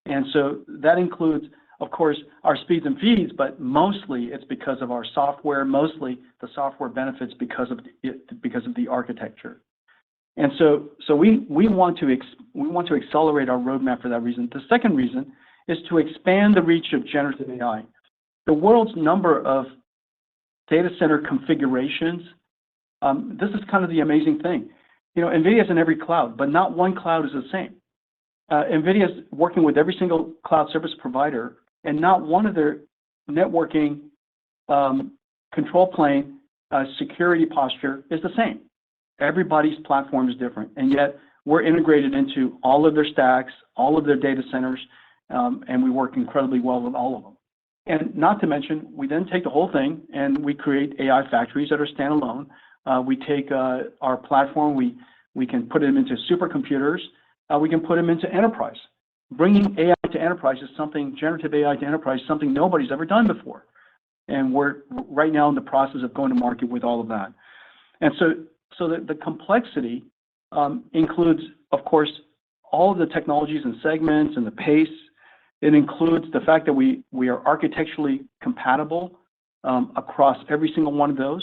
And so that includes, of course, our speeds and feeds, but mostly it's because of our software, mostly the software benefits because of the architecture. And so we want to accelerate our roadmap for that reason. The second reason is to expand the reach of generative AI. The world's number of data center configurations, this is kind of the amazing thing. NVIDIA is in every cloud, but not one cloud is the same. NVIDIA is working with every single cloud service provider, and not one of their networking control plane security posture is the same. Everybody's platform is different, and yet we're integrated into all of their stacks, all of their data centers, and we work incredibly well with all of them. And not to mention, we then take the whole thing and we create AI factories that are standalone. We take our platform, we can put them into supercomputers, we can put them into enterprise. Bringing AI to enterprise is something, generative AI to enterprise, something nobody's ever done before. And we're right now in the process of going to market with all of that. And so the complexity includes, of course, all of the technologies and segments and the pace. It includes the fact that we are architecturally compatible across every single one of those.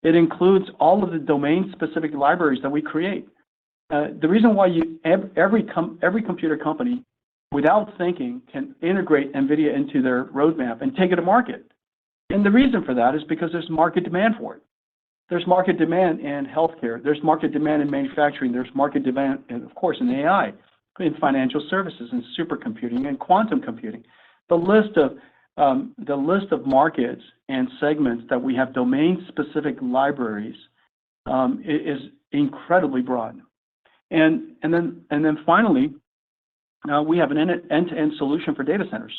It includes all of the domain-specific libraries that we create. The reason why every computer company, without thinking, can integrate NVIDIA into their roadmap and take it to market. And the reason for that is because there's market demand for it. There's market demand in healthcare. There's market demand in manufacturing. There's market demand, of course, in AI, in financial services, in supercomputing, and quantum computing. The list of markets and segments that we have domain-specific libraries is incredibly broad. And then finally, we have an end-to-end solution for data centers,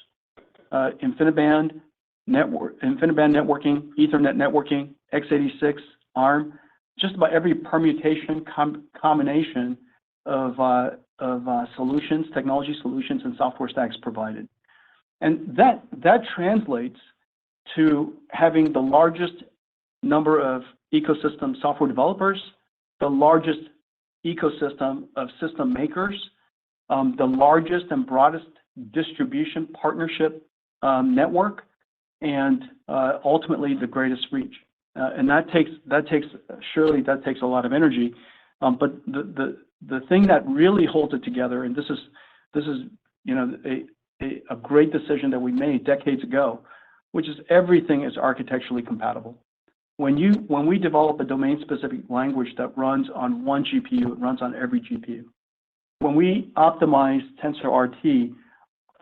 InfiniBand networking, Ethernet networking, x86, ARM, just about every permutation combination of solutions, technology solutions, and software stacks provided. And that translates to having the largest number of ecosystem software developers, the largest ecosystem of system makers, the largest and broadest distribution partnership network, and ultimately the greatest reach. And that takes a lot of energy. But the thing that really holds it together, and this is you know a great decision that we made decades ago, which is everything is architecturally compatible. When we develop a domain-specific language that runs on one GPU, it runs on every GPU. When we optimize TensorRT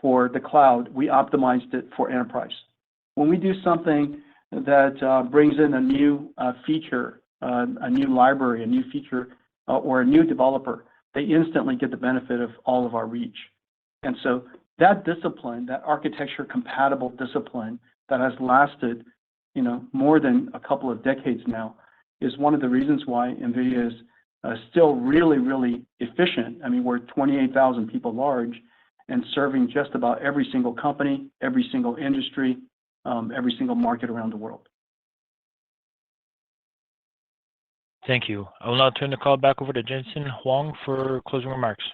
for the cloud, we optimized it for enterprise. When we do something that brings in a new feature, a new library, a new feature, or a new developer, they instantly get the benefit of all of our reach. And so that discipline, that architecture-compatible discipline that has lasted, more than a couple of decades now, is one of the reasons why NVIDIA is still really, really efficient. I mean, we're 28,000 people large and serving just about every single company, every single industry, every single market around the world. Thank you. I will now turn the call back over to Jensen Huang for closing remarks.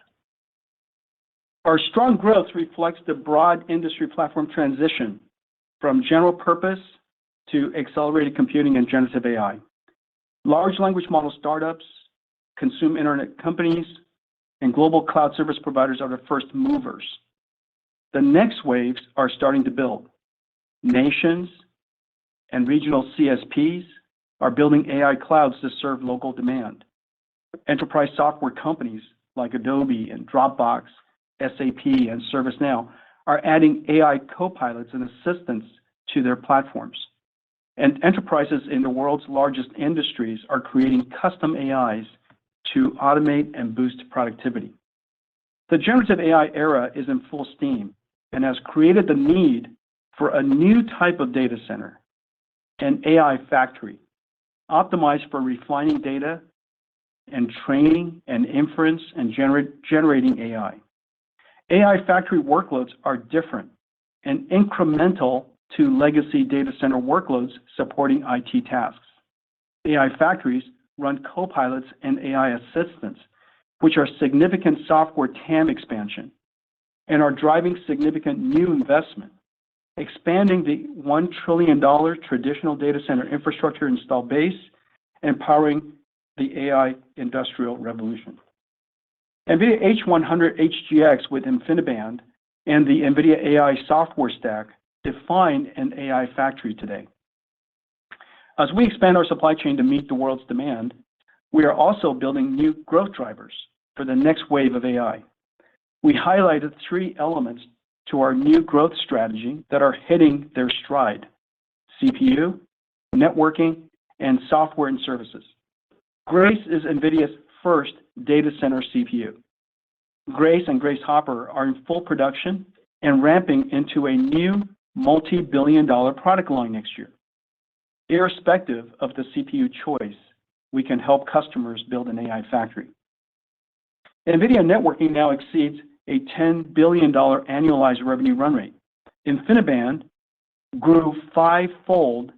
Our strong growth reflects the broad industry platform transition from general purpose to accelerated computing and generative AI. Large language model startups, consumer internet companies, and global cloud service providers are the first movers. The next waves are starting to build. Nations and regional CSPs are building AI clouds to serve local demand. Enterprise software companies like Adobe and Dropbox, SAP, and ServiceNow are adding AI copilots and assistants to their platforms. And enterprises in the world's largest industries are creating custom AIs to automate and boost productivity. The generative AI era is in full steam and has created the need for a new type of data center, an AI factory, optimized for refining data and training and inference and generating AI. AI factory workloads are different and incremental to legacy data center workloads supporting IT tasks. AI factories run copilots and AI assistants, which are significant software TAM expansion and are driving significant new investment, expanding the $1 trillion traditional data center infrastructure install base and powering the AI industrial revolution. NVIDIA H100 HGX with InfiniBand and the NVIDIA AI software stack define an AI factory today. As we expand our supply chain to meet the world's demand, we are also building new growth drivers for the next wave of AI. We highlighted 3 elements to our new growth strategy that are hitting their stride: CPU, networking, and software and services. Grace is NVIDIA's first data center CPU. Grace and Grace Hopper are in full production and ramping into a new multi-billion-dollar product line next year. Irrespective of the CPU choice, we can help customers build an AI factory. NVIDIA networking now exceeds a $10 billion annualized revenue run rate. InfiniBand grew 5-fold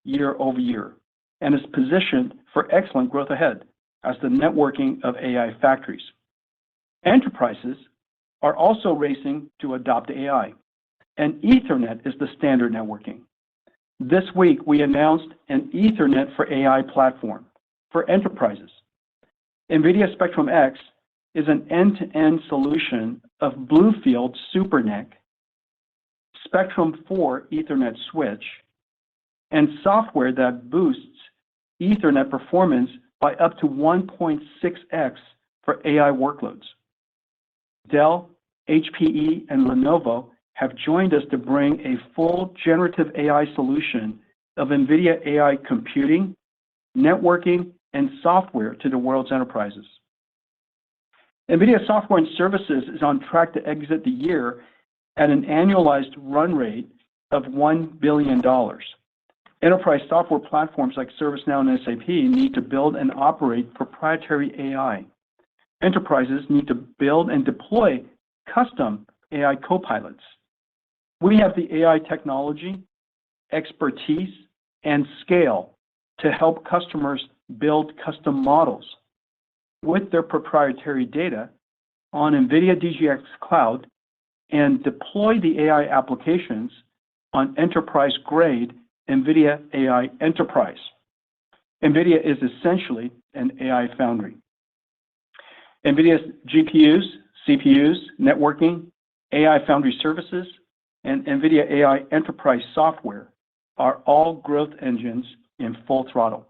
year over year and is positioned for excellent growth ahead as the networking of AI factories. Enterprises are also racing to adopt AI, and Ethernet is the standard networking. This week, we announced an Ethernet for AI platform for enterprises. NVIDIA Spectrum-X is an end-to-end solution of BlueField SuperNIC, Spectrum-4 Ethernet switch, and software that boosts Ethernet performance by up to 1.6x for AI workloads. Dell, HPE, and Lenovo have joined us to bring a full generative AI solution of NVIDIA AI computing, networking, and software to the world's enterprises. NVIDIA Software and Services is on track to exit the year at an annualized run rate of $1 billion. Enterprise software platforms like ServiceNow and SAP need to build and operate proprietary AI. Enterprises need to build and deploy custom AI copilots. We have the AI technology, expertise, and scale to help customers build custom models with their proprietary data on NVIDIA DGX Cloud and deploy the AI applications on enterprise-grade NVIDIA AI Enterprise. NVIDIA is essentially an AI foundry. NVIDIA's GPUs, CPUs, networking, AI foundry services, and NVIDIA AI enterprise software are all growth engines in full throttle.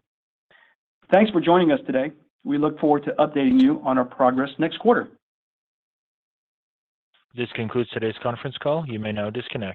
Thanks for joining us today. We look forward to updating you on our progress next quarter. This concludes today's conference call. You may now disconnect.